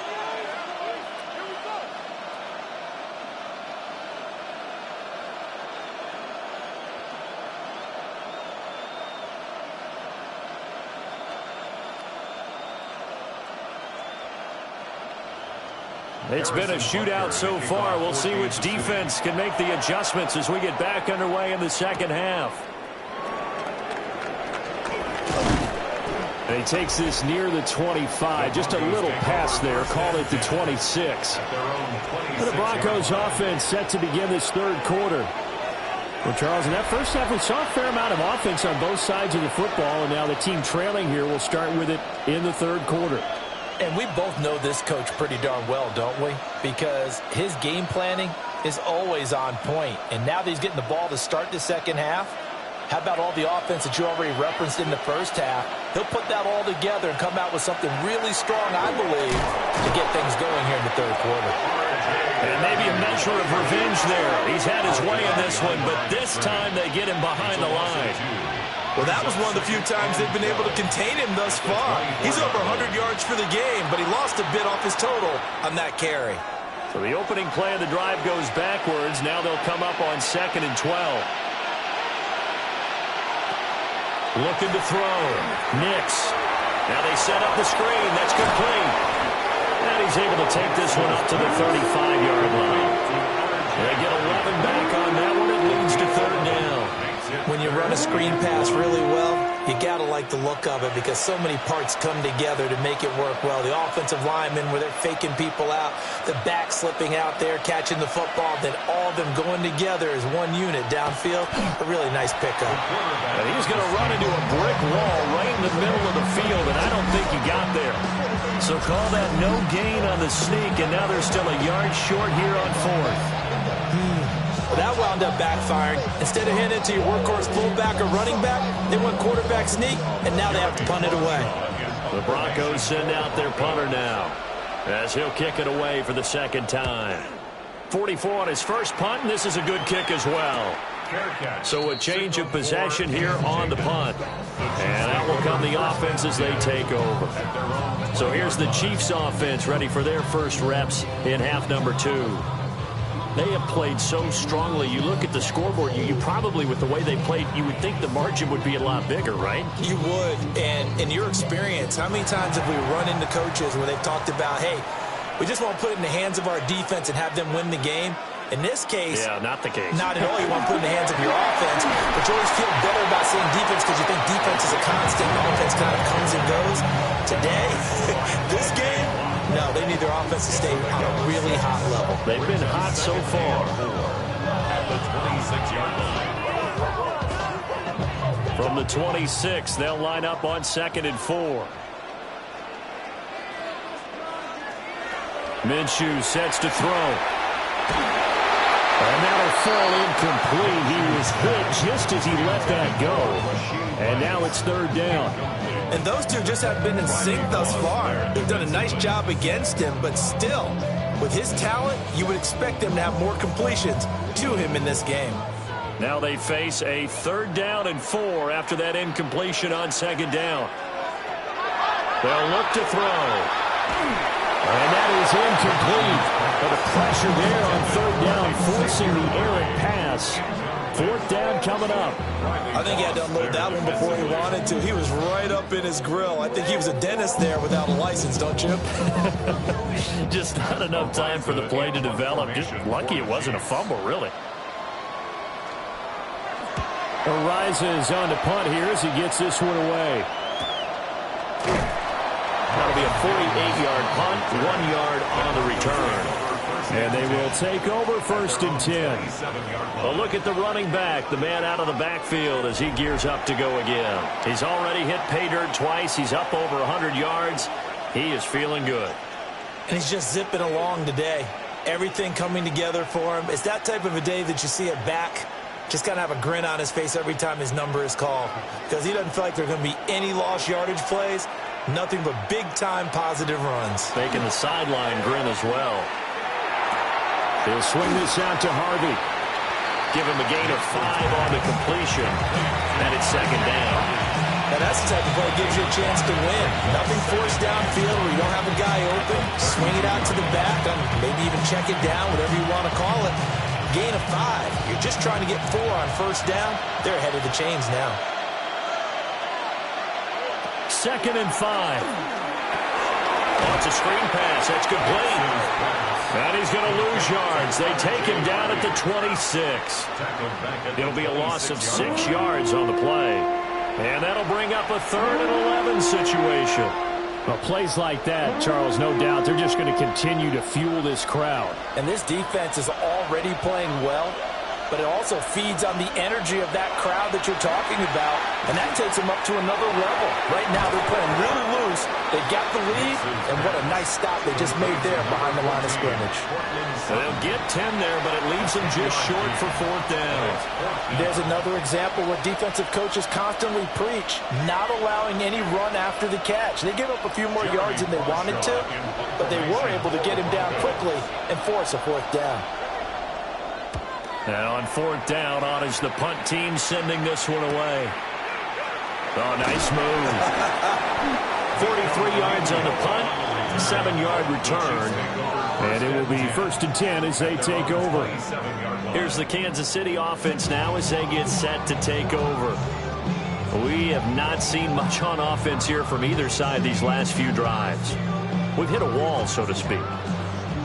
It's been a shootout so far. We'll see which defense can make the adjustments as we get back underway in the second half. And he takes this near the 25. Just a little pass there. Call it the 26. And the Broncos offense set to begin this third quarter. Well, Charles, in that first half, we saw a fair amount of offense on both sides of the football. And now the team trailing here will start with it in the third quarter. And we both know this coach pretty darn well, don't we? Because his game planning is always on point. And now that he's getting the ball to start the second half, how about all the offense that you already referenced in the first half? He'll put that all together and come out with something really strong, I believe, to get things going here in the third quarter. And maybe a measure of revenge there. He's had his way in this one, but this time they get him behind the line. Well, that was one of the few times they've been able to contain him thus far. He's over 100 yards for the game, but he lost a bit off his total on that carry. So the opening play of the drive goes backwards. Now they'll come up on 2nd and 12. Looking to throw. Nix. Now they set up the screen. That's complete. And he's able to take this one up to the 35-yard line. They get 11 back on that one. It leads to third down. When you run a screen pass really well, you got to like the look of it because so many parts come together to make it work well. The offensive linemen where they're faking people out, the back slipping out there, catching the football, then all of them going together as one unit downfield. A really nice pickup. And he's going to run into a brick wall right in the middle of the field, and I don't think he got there. So call that no gain on the sneak, and now they're still a yard short here on 4th. That wound up backfiring. Instead of handing it to your workhorse fullback or running back, they went quarterback sneak, and now they have to punt it away. The Broncos send out their punter now as he'll kick it away for the second time. 44 on his first punt, and this is a good kick as well. So a change of possession here on the punt. And out will come the offense as they take over. So here's the Chiefs offense ready for their first reps in half number 2. They have played so strongly. You look at the scoreboard, you probably, with the way they played, you would think the margin would be a lot bigger, right? You would. And in your experience, how many times have we run into coaches where they've talked about, hey, we just want to put it in the hands of our defense and have them win the game? In this case, yeah, not the case. Not at all. You want to put it in the hands of your offense, but you always feel better about saying defense because you think defense is a constant. Offense kind of comes and goes. Today, this game, no, they need their offense to stay on a really hot level. They've been hot so far. At the 26-yard line. From the 26, they'll line up on 2nd and 4. Minshew sets to throw. And that'll fall incomplete. He was hit just as he let that go. And now it's 3rd down. And those two just have been in sync thus far. They've done a nice job against him, but still, with his talent, you would expect them to have more completions to him in this game. Now they face a 3rd down and 4 after that incompletion on 2nd down. They'll look to throw. And that is incomplete. But the pressure there on 3rd down, forcing the errant pass. 4th down coming up. I think he had to unload that one before he wanted to. He was right up in his grill. I think he was a dentist there without a license, don't you? Just not enough time for the play to develop. Just lucky it wasn't a fumble, really. Arises on the punt here as he gets this one away. That'll be a 48-yard punt, 1 yard on the return. And they will take over 1st and 10. Well, look at the running back, the man out of the backfield as he gears up to go again. He's already hit pay dirt twice. He's up over 100 yards. He is feeling good. And he's just zipping along today. Everything coming together for him. It's that type of a day that you see it back. Just got to have a grin on his face every time his number is called. Because he doesn't feel like there are going to be any lost yardage plays. Nothing but big-time positive runs. Making the sideline grin as well. He'll swing this out to Harvey. Give him a gain of 5 on the completion. And it's 2nd down. Now that's the type of play that gives you a chance to win. Nothing forced downfield where you don't have a guy open. Swing it out to the back, and maybe even check it down, whatever you want to call it. Gain of 5. You're just trying to get 4 on 1st down. They're ahead of the chains now. 2nd and 5. Oh, it's a screen pass. That's complete. And he's going to lose yards. They take him down at the 26. It'll be a loss of 6 yards on the play. And that'll bring up a 3rd and 11 situation. Well, plays like that, Charles, no doubt, they're just going to continue to fuel this crowd. And this defense is already playing well, but it also feeds on the energy of that crowd that you're talking about, and that takes them up to another level. Right now, they're playing really loose. They got the lead, and what a nice stop they just made there behind the line of scrimmage. They'll get 10 there, but it leaves them just short for 4th down. There's another example where defensive coaches constantly preach, not allowing any run after the catch. They give up a few more yards than they wanted to, but they were able to get him down quickly and force a 4th down. Now on 4th down, on is the punt team sending this one away. Oh, nice move. 43 yards on the punt, 7-yard return. And it will be 1st and 10 as they take over. Here's the Kansas City offense now as they get set to take over. We have not seen much on offense here from either side these last few drives. We've hit a wall, so to speak.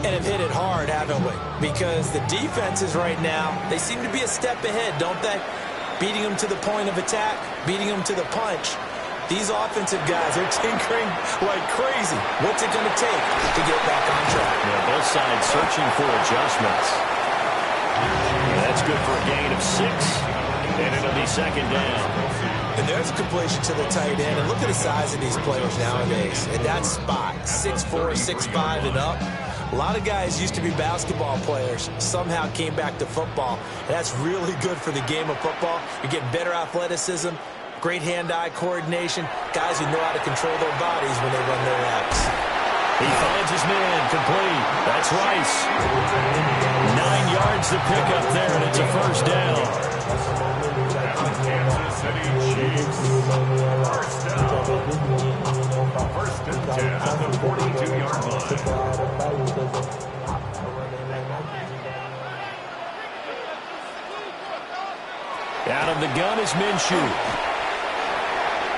And have hit it hard, haven't we? Because the defenses right now, they seem to be a step ahead, don't they? Beating them to the point of attack, beating them to the punch. These offensive guys are tinkering like crazy. What's it going to take to get back on track? Yeah, both sides searching for adjustments. Yeah, that's good for a gain of 6. And it'll be 2nd down. And there's a completion to the tight end. And look at the size of these players nowadays. At that spot, 6'4", 6'5", and up. A lot of guys used to be basketball players, somehow came back to football. And that's really good for the game of football. You're getting better athleticism, great hand-eye coordination, guys who know how to control their bodies when they run their laps. He finds his man, complete. That's Rice. 9 yards to pick up there, and it's a 1st down. Kansas City Chiefs. 1st down. 1st and 10 at the 42-yard line. Out of the gun is Minshew.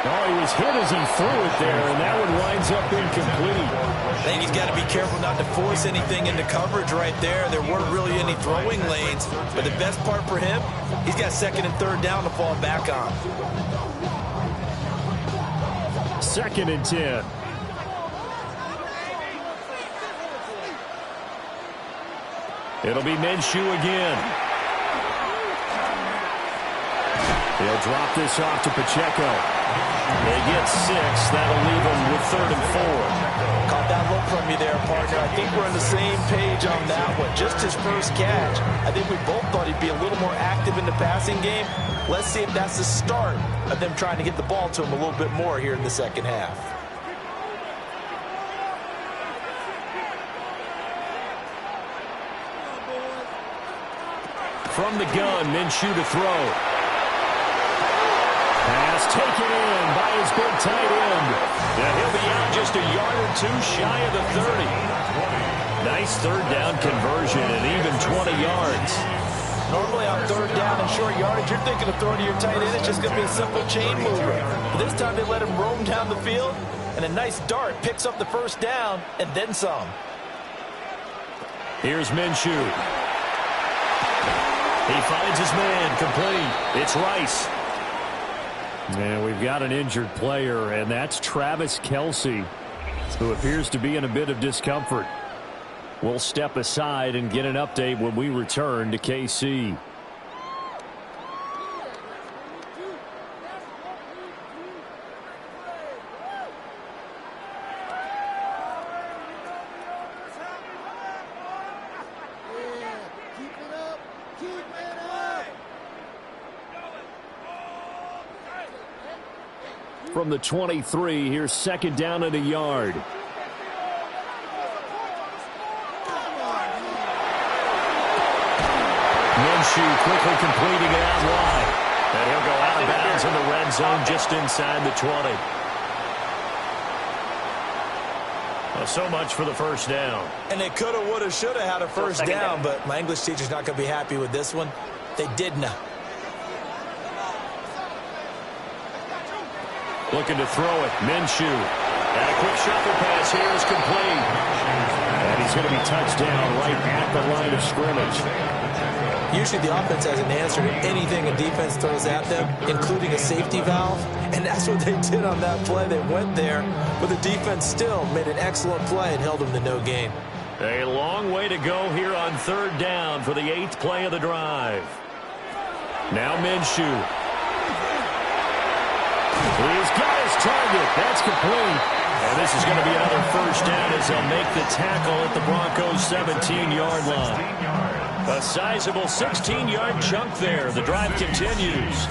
Oh, he was hit as he threw it there, and that one winds up incomplete. I think he's got to be careful not to force anything into coverage right there. There weren't really any throwing lanes, but the best part for him, he's got second and third down to fall back on. 2nd and 10. It'll be Minshew again. He'll drop this off to Pacheco. They get 6. That'll leave them with 3rd and 4. Caught that look from you there, partner. I think we're on the same page on that one. Just his first catch. I think we both thought he'd be a little more active in the passing game. Let's see if that's the start of them trying to get the ball to him a little bit more here in the second half. From the gun, Minshew to throw. Pass taken in by his big tight end. And he'll be out just a yard or two shy of the 30. Nice third down conversion and even 20 yards. Normally on third down and short yardage, you're thinking of throwing to your tight end. It's just going to be a simple chain mover. But this time they let him roam down the field, and a nice dart picks up the first down and then some. Here's Minshew. He finds his man, complete. It's Rice. And we've got an injured player, and that's Travis Kelce, who appears to be in a bit of discomfort. We'll step aside and get an update when we return to KC. From the 23, here's 2nd down and a yard. Minshew quickly completing it out wide. And he'll go out of bounds in the red zone just inside the 20. Well, so much for the first down. And they could have, would have, should have had a first down, but my English teacher's not going to be happy with this one. They did not. Looking to throw it. Minshew. And a quick shuffle pass here is complete. And he's going to be touched down right at the line of scrimmage. Usually the offense has an answer to anything a defense throws at them, including a safety valve. And that's what they did on that play. They went there, but the defense still made an excellent play and held them to no gain. A long way to go here on 3rd down for the 8th play of the drive. Now Minshew. He's got his target. That's complete. And this is going to be another first down as they'll make the tackle at the Broncos' 17-yard line. A sizable 16-yard chunk there. The drive continues.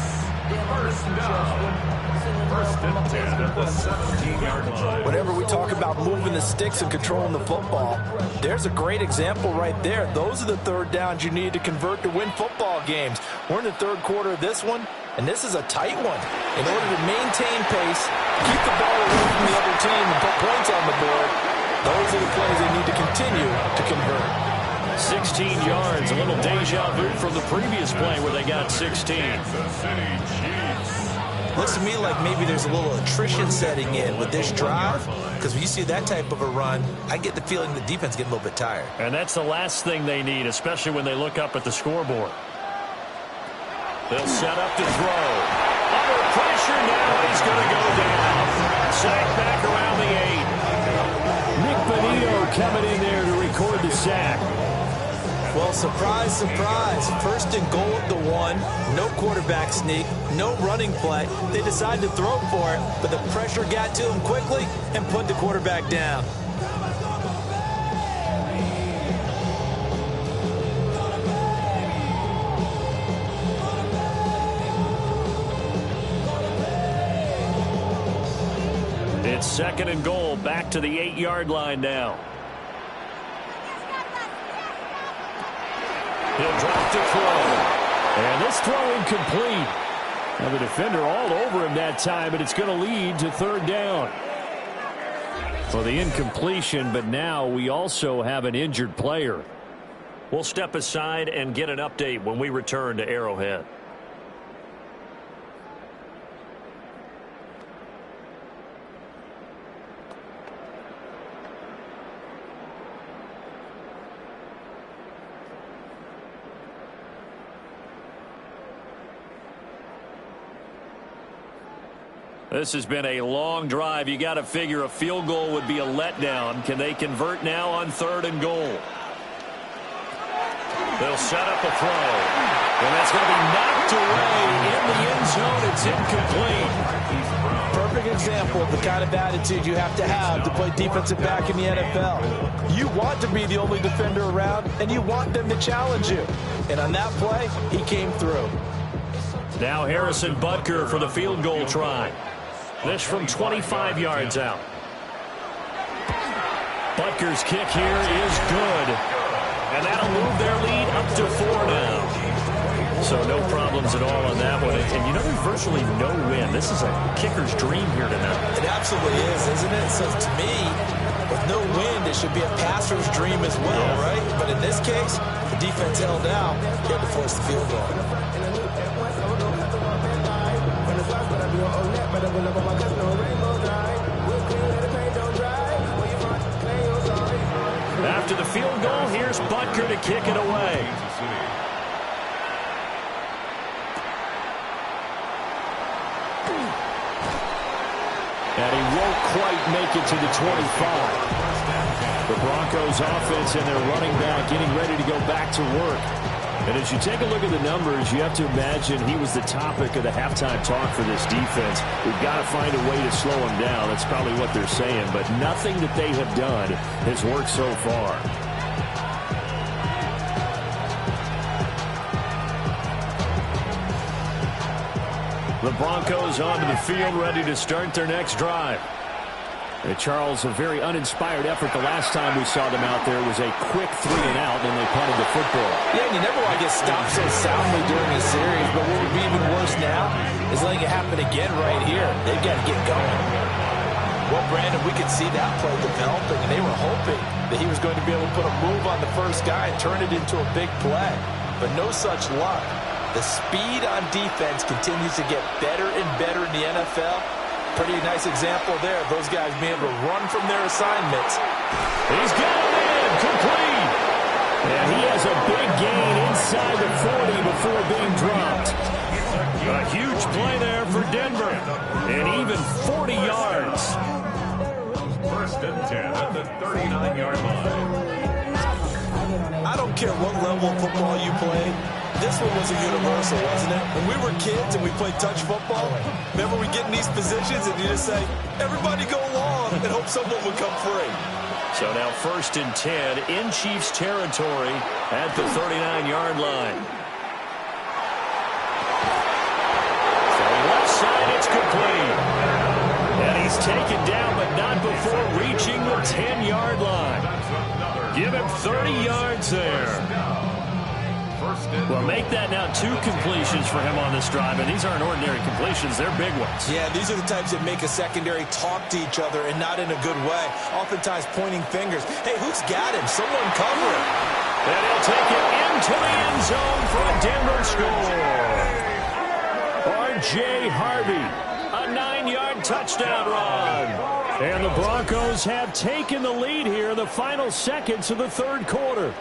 Whenever we talk about moving the sticks and controlling the football, there's a great example right there. Those are the 3rd downs you need to convert to win football games. We're in the 3rd quarter of this one, and this is a tight one. In order to maintain pace, keep the ball away from the other team, and put points on the board, those are the plays they need to continue to convert. 16 yards, a little deja vu from the previous play where they got 16. Looks to me like maybe there's a little attrition setting in with this drive, because when you see that type of a run, I get the feeling the defense getting a little bit tired. And that's the last thing they need, especially when they look up at the scoreboard. They'll set up to throw. Under pressure now, he's going to go down. Sack back around the 8. Nick Benito coming in there to record the sack. Well, surprise, surprise. 1st and goal at the 1. No quarterback sneak. No running play. They decide to throw for it, but the pressure got to him quickly and put the quarterback down. It's 2nd and goal. Back to the 8-yard line now. He'll drop to throw. And this throw incomplete. Now the defender all over him that time, but it's going to lead to 3rd down. For the incompletion, but now we also have an injured player. We'll step aside and get an update when we return to Arrowhead. This has been a long drive. You got to figure a field goal would be a letdown. Can they convert now on 3rd and goal? They'll set up a throw. And that's going to be knocked away in the end zone. It's incomplete. Perfect example of the kind of attitude you have to play defensive back in the NFL. You want to be the only defender around, and you want them to challenge you. And on that play, he came through. Now Harrison Butker for the field goal try. This from 25 yards out. Butker's kick here is good. And that'll move their lead up to 4 now. So no problems at all on that one. And you know there's virtually no win. This is a kicker's dream here tonight. It absolutely is, isn't it? So to me, with no win, it should be a passer's dream as well, right? But in this case, the defense held out. He had to force the field goal. After the field goal, here's Butker to kick it away. And he won't quite make it to the 25. The Broncos offense and their running back getting ready to go back to work. And as you take a look at the numbers, you have to imagine he was the topic of the halftime talk for this defense. We've got to find a way to slow him down. That's probably what they're saying. But nothing that they have done has worked so far. The Broncos onto the field, ready to start their next drive. Charles, a very uninspired effort the last time we saw them out there was a quick 3-and-out, and they punted the football. Yeah, and you never want to get stopped so soundly during a series, but what would be even worse now is letting it happen again right here. They've got to get going. Well, Brandon, we could see that play developing, and they were hoping that he was going to be able to put a move on the first guy and turn it into a big play, but no such luck. The speed on defense continues to get better and better in the NFL. Pretty nice example there of those guys being able to run from their assignments. He's got it in, complete. And he has a big gain inside the 40 before being dropped. A huge play there for Denver. And even 40 yards. 1st and 10 at the 39-yard line. I don't care what level of football you play. This one was a universal, wasn't it? When we were kids and we played touch football, remember we get in these positions and you just say, everybody go along and hope someone would come free. So now 1st and 10 in Chiefs territory at the 39-yard line. From left side, it's complete. And he's taken down, but not before reaching the 10-yard line. Give him 30 yards there. Well, make that now 2 completions for him on this drive, and these aren't ordinary completions. They're big ones. Yeah, these are the types that make a secondary talk to each other and not in a good way. Oftentimes pointing fingers. Hey, who's got him? Someone cover him. And he'll take it into the end zone for a Denver score. R.J. Harvey, a 9-yard touchdown run. And the Broncos have taken the lead here in the final seconds of the 3rd quarter.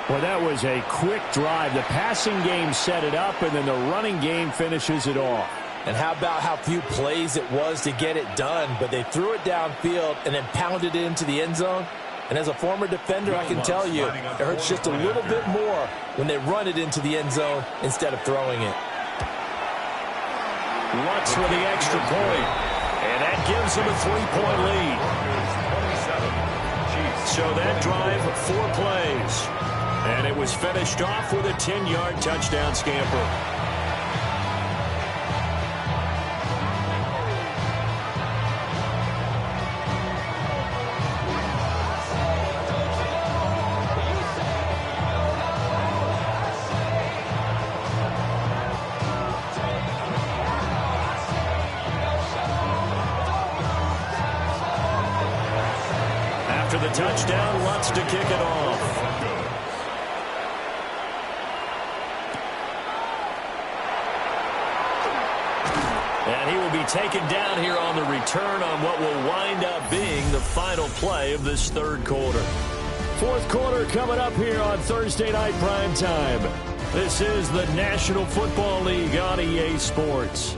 Well, that was a quick drive. The passing game set it up, and then the running game finishes it off. And how about how few plays it was to get it done, but they threw it downfield and then pounded it into the end zone. And as a former defender, I can tell you, it hurts just a little bit more when they run it into the end zone instead of throwing it. Lutz with the extra point, and that gives them a 3-point lead. So that drive, 4 plays. And it was finished off with a 10-yard touchdown scamper. After the touchdown, Lutz to kick it off. And he will be taken down here on the return on what will wind up being the final play of this 3rd quarter. 4th quarter coming up here on Thursday Night Prime Time. This is the National Football League on EA Sports.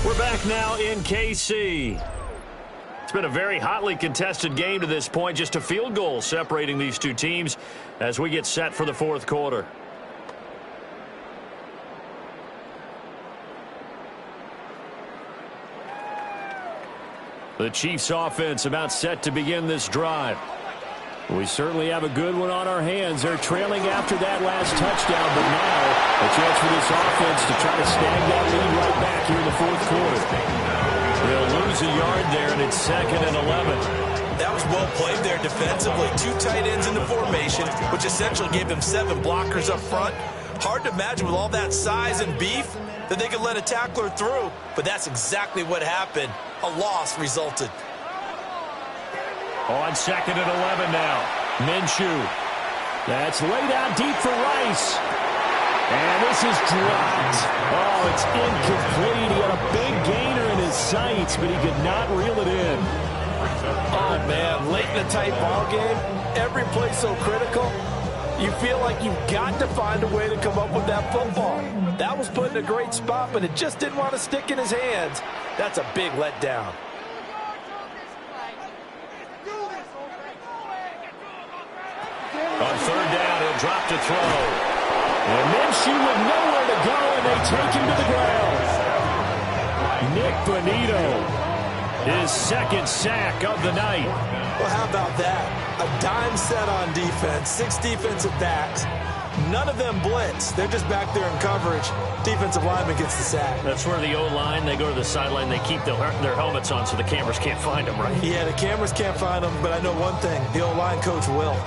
We're back now in KC. It's been a very hotly contested game to this point. Just a field goal separating these two teams as we get set for the fourth quarter. The Chiefs offense about set to begin this drive. We certainly have a good one on our hands. They're trailing after that last touchdown, but now a chance for this offense to try to snag that lead right back here in the fourth quarter. They'll lose a yard there, and it's 2nd and 11. That was well played there defensively. 2 tight ends in the formation, which essentially gave them 7 blockers up front. Hard to imagine with all that size and beef that they could let a tackler through, but that's exactly what happened. A loss resulted. On 2nd and 11 now. Minshew. That's laid out deep for Rice. And this is dropped. Oh, it's incomplete. He had a big gainer in his sights, but he could not reel it in. Oh, man, late in a tight ball game, every play so critical. You feel like you've got to find a way to come up with that football. That was put in a great spot, but it just didn't want to stick in his hands. That's a big letdown. On 3rd down, he'll drop to throw. And Minshew with nowhere to go, and they take him to the ground. Nick Bonito, his 2nd sack of the night. Well, how about that? A dime set on defense, 6 defensive backs. None of them blitz. They're just back there in coverage. Defensive lineman gets the sack. That's where the O-line, they go to the sideline, they keep their helmets on so the cameras can't find them, right? Yeah, the cameras can't find them, but I know one thing. The O-line coach will.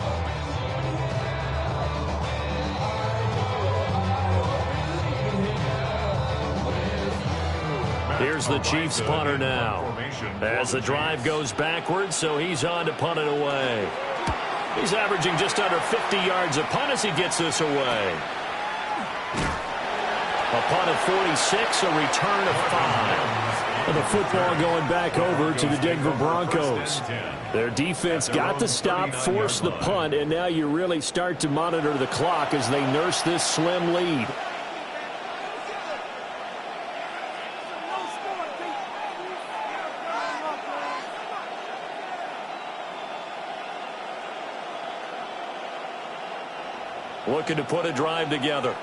Here's the Chiefs punter now. As the drive goes backwards, so he's on to punt it away. He's averaging just under 50 yards a punt as he gets this away. A punt of 46, a return of 5. And the football going back over to the Denver Broncos. Their defense got the stop, forced the punt, and now you really start to monitor the clock as they nurse this slim lead. Looking to put a drive together.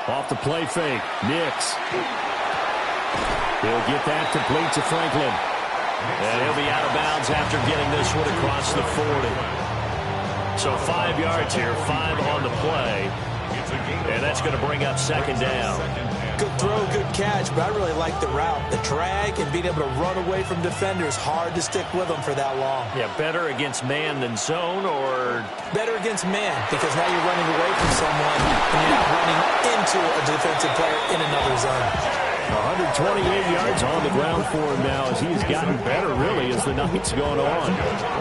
Off the play fake. Nix. He'll get that complete to Franklin. And he'll be out of bounds after getting this one across the 40. So 5 yards here, 5 on the play. And that's going to bring up 2nd down. Good throw, good catch, but I really like the route. The drag and being able to run away from defenders, hard to stick with them for that long. Yeah, better against man than zone, or? Better against man, because now you're running away from someone and you're not running into a defensive player in another zone. 128 yards on the ground for him now as he's gotten better, really, as the night's going on.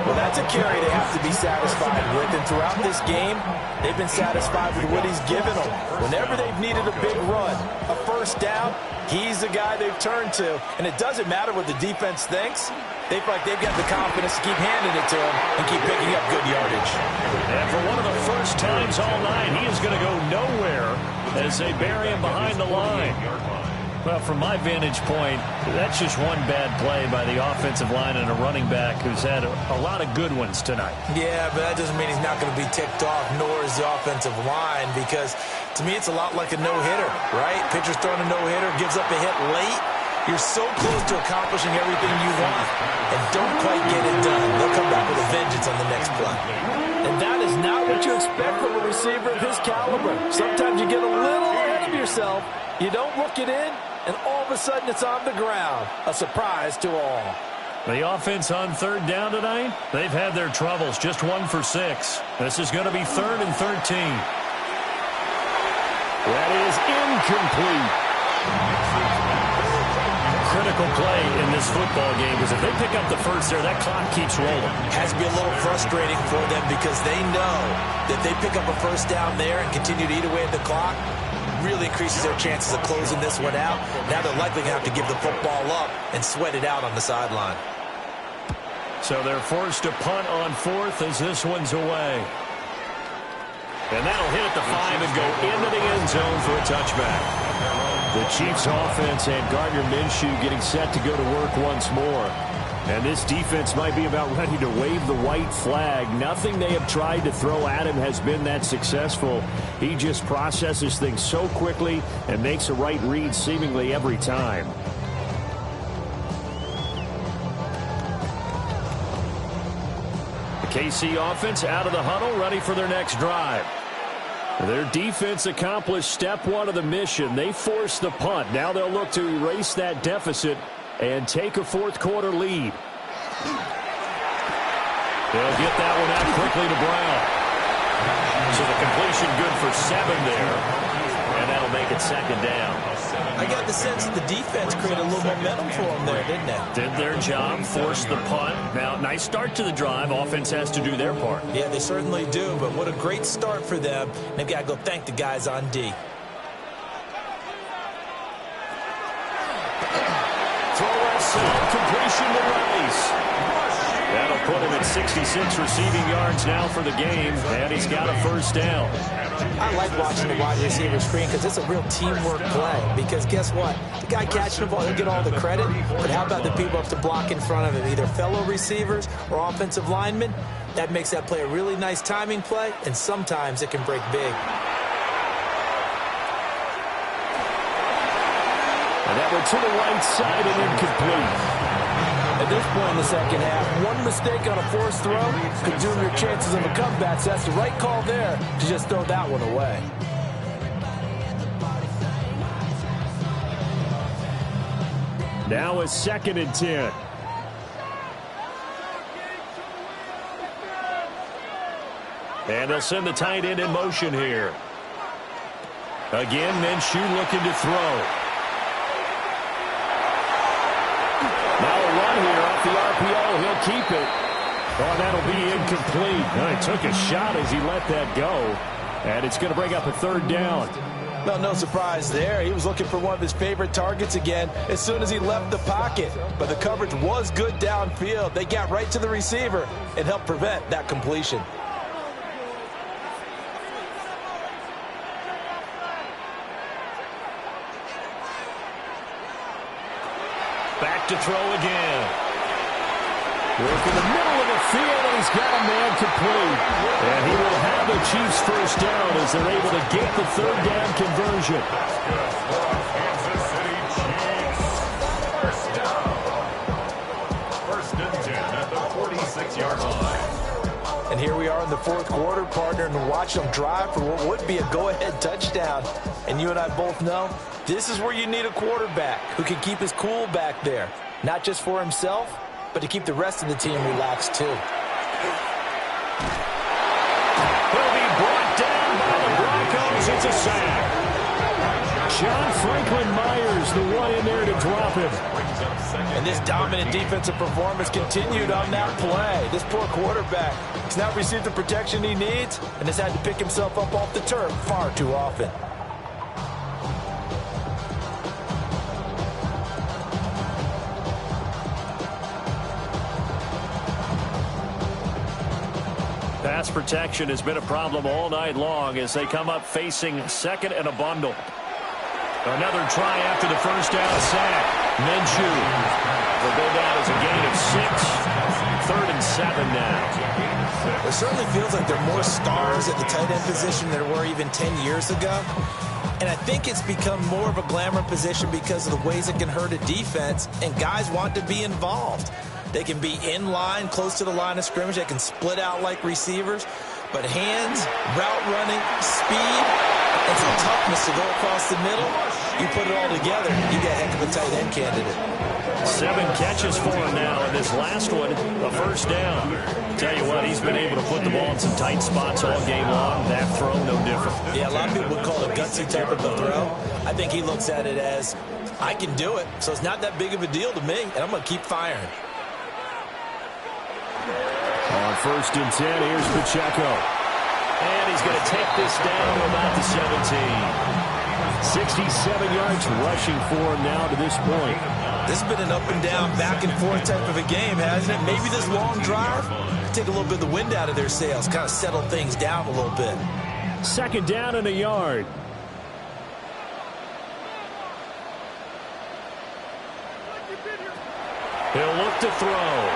Well, that's a carry they have to be satisfied with, and throughout this game, they've been satisfied with what he's given them. Whenever they've needed a big run, a first down, he's the guy they've turned to, and it doesn't matter what the defense thinks. They feel like they've got the confidence to keep handing it to him and keep picking up good yardage. And for one of the first times all night, he is going to go nowhere as they bury him behind the line. Well, from my vantage point, that's just one bad play by the offensive line and a running back who's had a lot of good ones tonight. Yeah, but that doesn't mean he's not going to be ticked off, nor is the offensive line, because to me it's a lot like a no-hitter, right? Pitcher's throwing a no-hitter, gives up a hit late. You're so close to accomplishing everything you want and don't quite get it done. They'll come back with a vengeance on the next play. And that is not what you expect from a receiver of his caliber. Sometimes you get a little ahead of yourself. You don't look it in, and all of a sudden it's on the ground. A surprise to all. The offense on 3rd down tonight, they've had their troubles. Just 1 for 6. This is going to be 3rd and 13. That is incomplete. critical play in this football game, because if they pick up the first there, that clock keeps rolling. Has to be a little frustrating for them because they know that they pick up a first down there and continue to eat away at the clock, really increases their chances of closing this one out. Now they're likely going to have to give the football up and sweat it out on the sideline. So they're forced to punt on fourth as this one's away. And that'll hit at the 5 and go into the end zone for a touchback. The Chiefs offense and Gardner Minshew getting set to go to work once more. And this defense might be about ready to wave the white flag. Nothing they have tried to throw at him has been that successful. He just processes things so quickly and makes a right read seemingly every time. The KC offense out of the huddle, ready for their next drive. Their defense accomplished step one of the mission. They forced the punt. Now they'll look to erase that deficit and take a fourth quarter lead. They'll get that one out quickly to Brown. So the completion good for 7 there. And that'll make it second down. I got the sense that the defense created a little momentum for them there, didn't they? Did their job, forced the punt. Now, nice start to the drive. Offense has to do their part. Yeah, they certainly do, but what a great start for them. They've got to go thank the guys on D. Throw set, completion to Rice. That'll put him at 66 receiving yards now for the game, and he's got a first down. I like watching the wide receiver screen because it's a real teamwork play. Because guess what? The guy catching the ball, he'll get all the credit. But how about the people up to block in front of him, either fellow receivers or offensive linemen? That makes that play a really nice timing play, and sometimes it can break big. And that went to the right side and incomplete. At this point in the second half, one mistake on a forced throw could doom your chances of a comeback. So that's the right call there to just throw that one away. Now a 2nd and 10. And they'll send the tight end in motion here. Again, Minshew looking to throw. Now a run here off the RPO. He'll keep it. Oh, that'll be incomplete. Oh, he took a shot as he let that go. And it's going to bring up a 3rd down. Well, no surprise there. He was looking for one of his favorite targets again as soon as he left the pocket. But the coverage was good downfield. They got right to the receiver and helped prevent that completion. Back to throw again. Work in the middle of the field, and he's got a man complete. And he will have the Chiefs first down as they're able to get the 3rd down conversion. Kansas City Chiefs. First down. 1st and 10 at the 46-yard line. And here we are in the 4th quarter, partner, and watch them drive for what would be a go-ahead touchdown. And you and I both know this is where you need a quarterback who can keep his cool back there, not just for himself, but to keep the rest of the team relaxed too. He'll be brought down by the Broncos. It's a sack. John Franklin Myers, the one in there to drop him. And this dominant defensive performance continued on that play. This poor quarterback has not received the protection he needs and has had to pick himself up off the turf far too often. Pass protection has been a problem all night long as they come up facing 2nd and a bundle. Another try after the first down sack. Minshew will go down as a gain of 6. 3rd and 7 now. It certainly feels like there are more stars at the tight end position than there were even 10 years ago. And I think it's become more of a glamour position because of the ways it can hurt a defense, and guys want to be involved. They can be in line, close to the line of scrimmage. They can split out like receivers. But hands, route running, speed, and some toughness to go across the middle, you put it all together, you get a heck of a tight end candidate. 7 catches for him now, and this last one, a first down. Tell you what, he's been able to put the ball in some tight spots all game long. That throw, no different. Yeah, a lot of people would call it a gutsy type of a throw. I think he looks at it as, I can do it, so it's not that big of a deal to me, and I'm going to keep firing. On 1st and 10, here's Pacheco. And he's going to take this down to about the 17. 67 yards rushing for him now to this point. This has been an up and down, back and forth type of a game, hasn't it? Maybe this long drive, take a little bit of the wind out of their sails, kind of settle things down a little bit. 2nd down and a yard. He'll look to throw.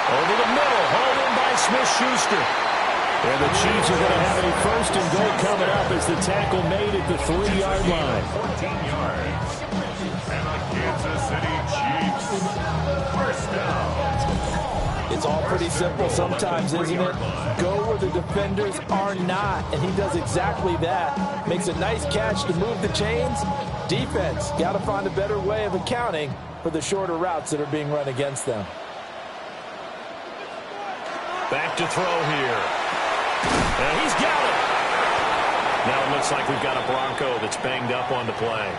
Over the middle, hauled in by Smith-Schuster. And the Chiefs are going to have a 1st and goal coming up as the tackle made at the 3-yard line. 14 yards. And the Kansas City Chiefs. 1st down. It's all pretty simple sometimes, isn't it? Go where the defenders are not, and he does exactly that. Makes a nice catch to move the chains. Defense, got to find a better way of accounting for the shorter routes that are being run against them. Back to throw here. And he's got it. Now it looks like we've got a Bronco that's banged up on the play.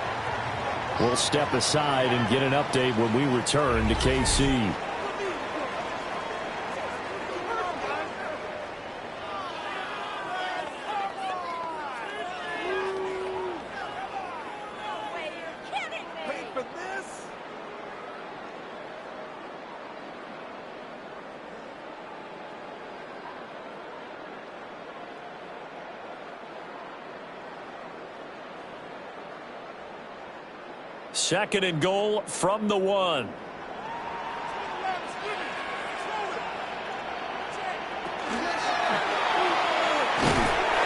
We'll step aside and get an update when we return to KC. Second and goal from the 1.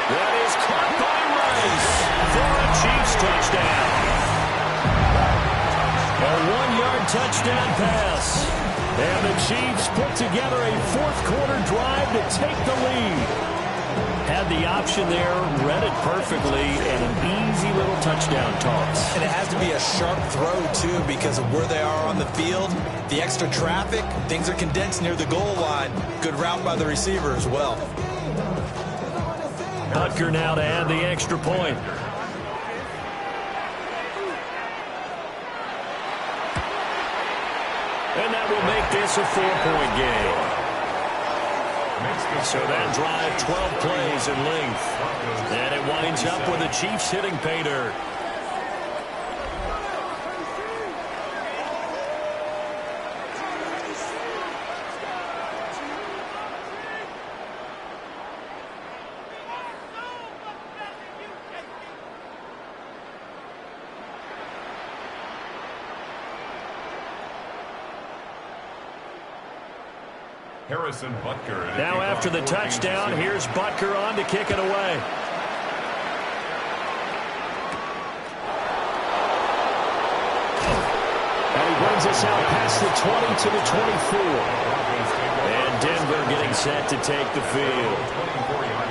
That is caught by Rice for a Chiefs touchdown. A 1-yard touchdown pass. And the Chiefs put together a 4th-quarter drive to take the lead. Had the option there, read it perfectly, and an easy little touchdown toss. And it has to be a sharp throw, too, because of where they are on the field. The extra traffic, things are condensed near the goal line. Good route by the receiver as well. Butker now to add the extra point. And that will make this a 4-point game. So that drive, 12 plays in length. And it winds up with the Chiefs hitting pay dirt. Harrison Butker. Now after the touchdown, here's Butker on to kick it away. And he brings us out past the 20 to the 24. And Denver getting set to take the field.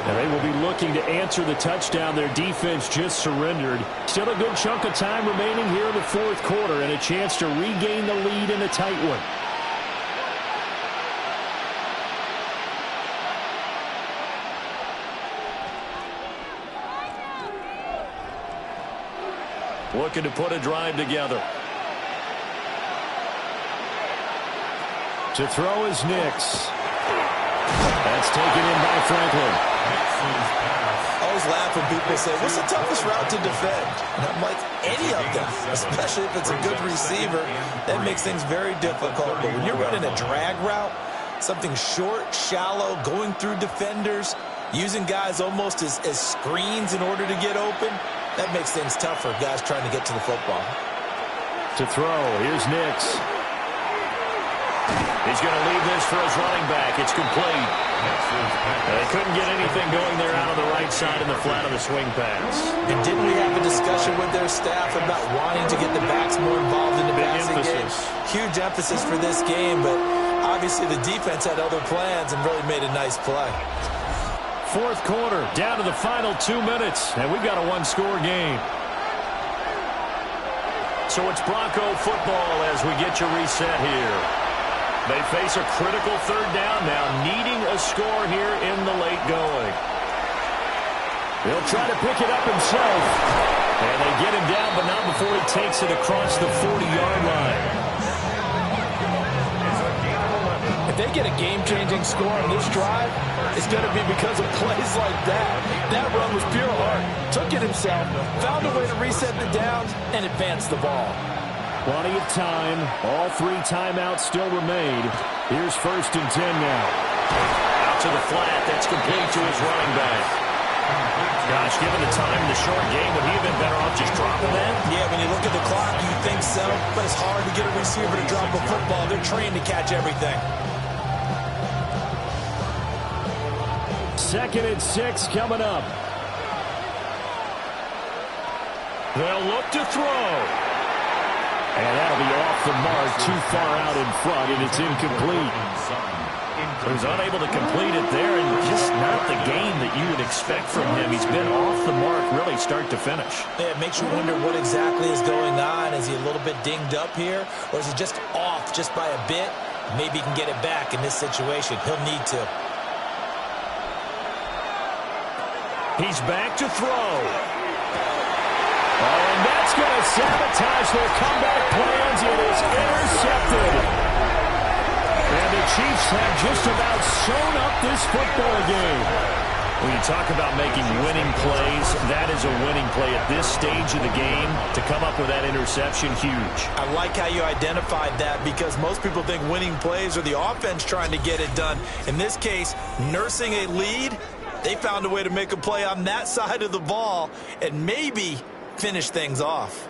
And they will be looking to answer the touchdown. Their defense just surrendered. Still a good chunk of time remaining here in the 4th quarter and a chance to regain the lead in a tight one. Looking to put a drive together. To throw is Nix. That's taken in by Franklin. I always laugh when people say, what's the toughest route to defend? And I'm like, any of them, especially if it's a good receiver. That makes things very difficult. But when you're running a drag route, something short, shallow, going through defenders, using guys almost as screens in order to get open, that makes things tough for guys trying to get to the football. To throw, here's Nix. He's going to leave this for his running back. It's complete. They couldn't get anything going there out on the right side in the flat of the swing pass. And didn't we have a discussion with their staff about wanting to get the backs more involved in the passing game? Huge emphasis for this game, but obviously the defense had other plans and really made a nice play. 4th quarter, down to the final 2 minutes, and we've got a 1-score game. So it's Bronco football as we get you reset here. They face a critical third down now, needing a score here in the late going. He'll try to pick it up himself. And they get him down, but not before he takes it across the 40-yard line. If they get a game-changing score on this drive, it's going to be because of plays like that. That run was pure heart. Took it himself, found a way to reset the downs, and advance the ball. Plenty of time. All 3 timeouts still remain. Here's 1st and 10 now. Out to the flat. That's complete to his running back. Gosh, given the time in the short game, would he have been better off just dropping that? Yeah, when you look at the clock, you think so, but it's hard to get a receiver to drop a football. They're trained to catch everything. 2nd and 6 coming up. They'll look to throw. And that'll be off the mark, too far out in front, and it's incomplete. He was unable to complete it there, and just not the game that you would expect from him. He's been off the mark really start to finish. Yeah, it makes you wonder what exactly is going on. Is he a little bit dinged up here, or is he just off just by a bit? Maybe he can get it back in this situation. He'll need to. He's back to throw. Oh, and that's going to sabotage their comeback plans. It is intercepted. And the Chiefs have just about sewn up this football game. When you talk about making winning plays, that is a winning play at this stage of the game. To come up with that interception, huge. I like how you identified that because most people think winning plays are the offense trying to get it done. In this case, nursing a lead, they found a way to make a play on that side of the ball and maybe finish things off.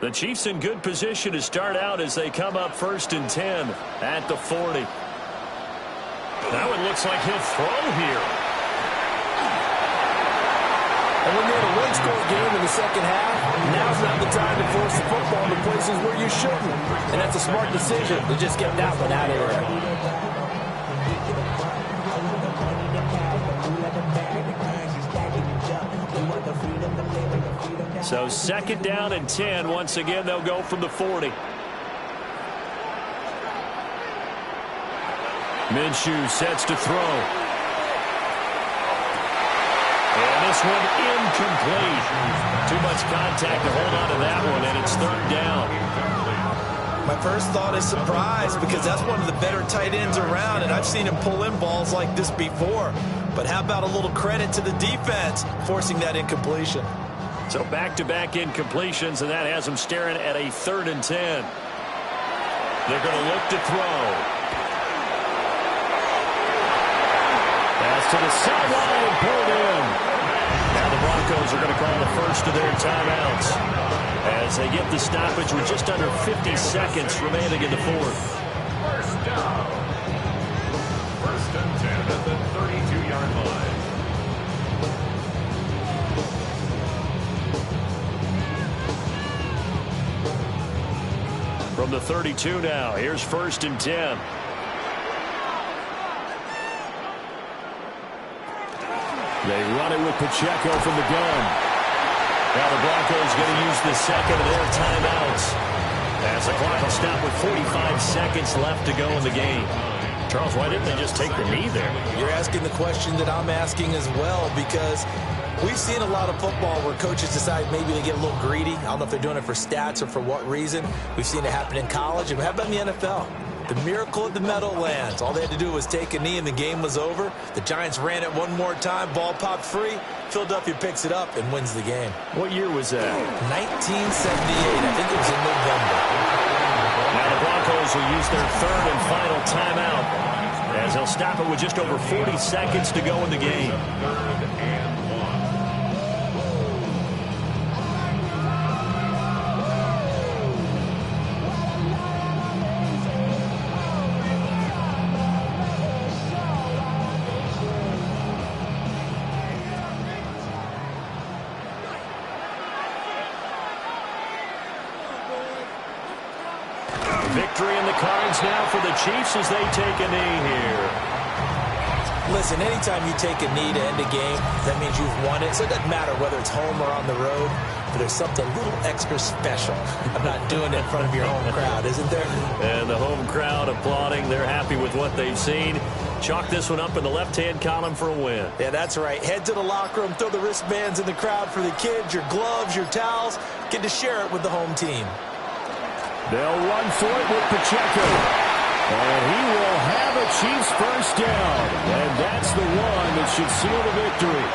The Chiefs in good position to start out as they come up 1st and 10 at the 40. Now it looks like he'll throw here. And when you're in a one-score game in the second half, now's not the time to force the football to places where you shouldn't. And that's a smart decision to just get that one out of there. So 2nd down and 10. Once again, they'll go from the 40. Minshew sets to throw. And this one incomplete. Too much contact to hold on to that one, and it's 3rd down. My first thought is surprise because that's one of the better tight ends around, and I've seen him pull in balls like this before. But how about a little credit to the defense forcing that incompletion? So back-to-back incompletions, and that has them staring at a 3rd and 10. They're going to look to throw. Pass to the sideline and pulled in. Now the Broncos are going to call the first of their timeouts as they get the stoppage with just under 50 seconds remaining in the 4th. First down. 1st and 10 at the 32-yard line. From the 32 now, here's 1st and 10. They run it with Pacheco from the gun. Now the Broncos going to use the second of their timeouts as the clock will stop with 45 seconds left to go in the game. Charles, why didn't they just take the knee there? You're asking the question that I'm asking as well because we've seen a lot of football where coaches decide maybe they get a little greedy. I don't know if they're doing it for stats or for what reason. We've seen it happen in college, and how about in the NFL? The miracle of the Meadowlands. All they had to do was take a knee, and the game was over. The Giants ran it one more time. Ball popped free. Philadelphia picks it up and wins the game. What year was that? 1978. I think it was in November. Now the Broncos will use their 3rd and final timeout as they'll stop it with just over 40 seconds to go in the game. 3rd and 1. victory in the cards now for the Chiefs as they take a knee here. Listen, anytime you take a knee to end a game, that means you've won it. So it doesn't matter whether it's home or on the road, but there's something a little extra special about doing it in front of your home crowd, isn't there? And the home crowd applauding. They're happy with what they've seen. Chalk this one up in the left-hand column for a win. Yeah, that's right. Head to the locker room, throw the wristbands in the crowd for the kids, your gloves, your towels. Get to share it with the home team. They'll run for it with Pacheco. And he will have a Chiefs first down. And that's the one that should seal the victory.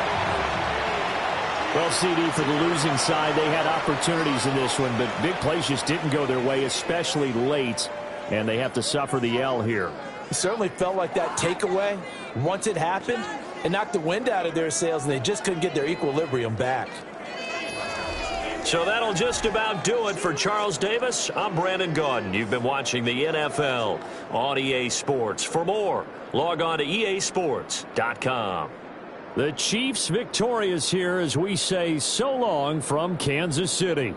Well, CD, for the losing side, they had opportunities in this one, but big plays just didn't go their way, especially late. And they have to suffer the L here. It certainly felt like that takeaway, once it happened, it knocked the wind out of their sails, and they just couldn't get their equilibrium back. So that'll just about do it for Charles Davis. I'm Brandon Gaudin. You've been watching the NFL on EA Sports. For more, log on to easports.com. The Chiefs victorious here as we say so long from Kansas City.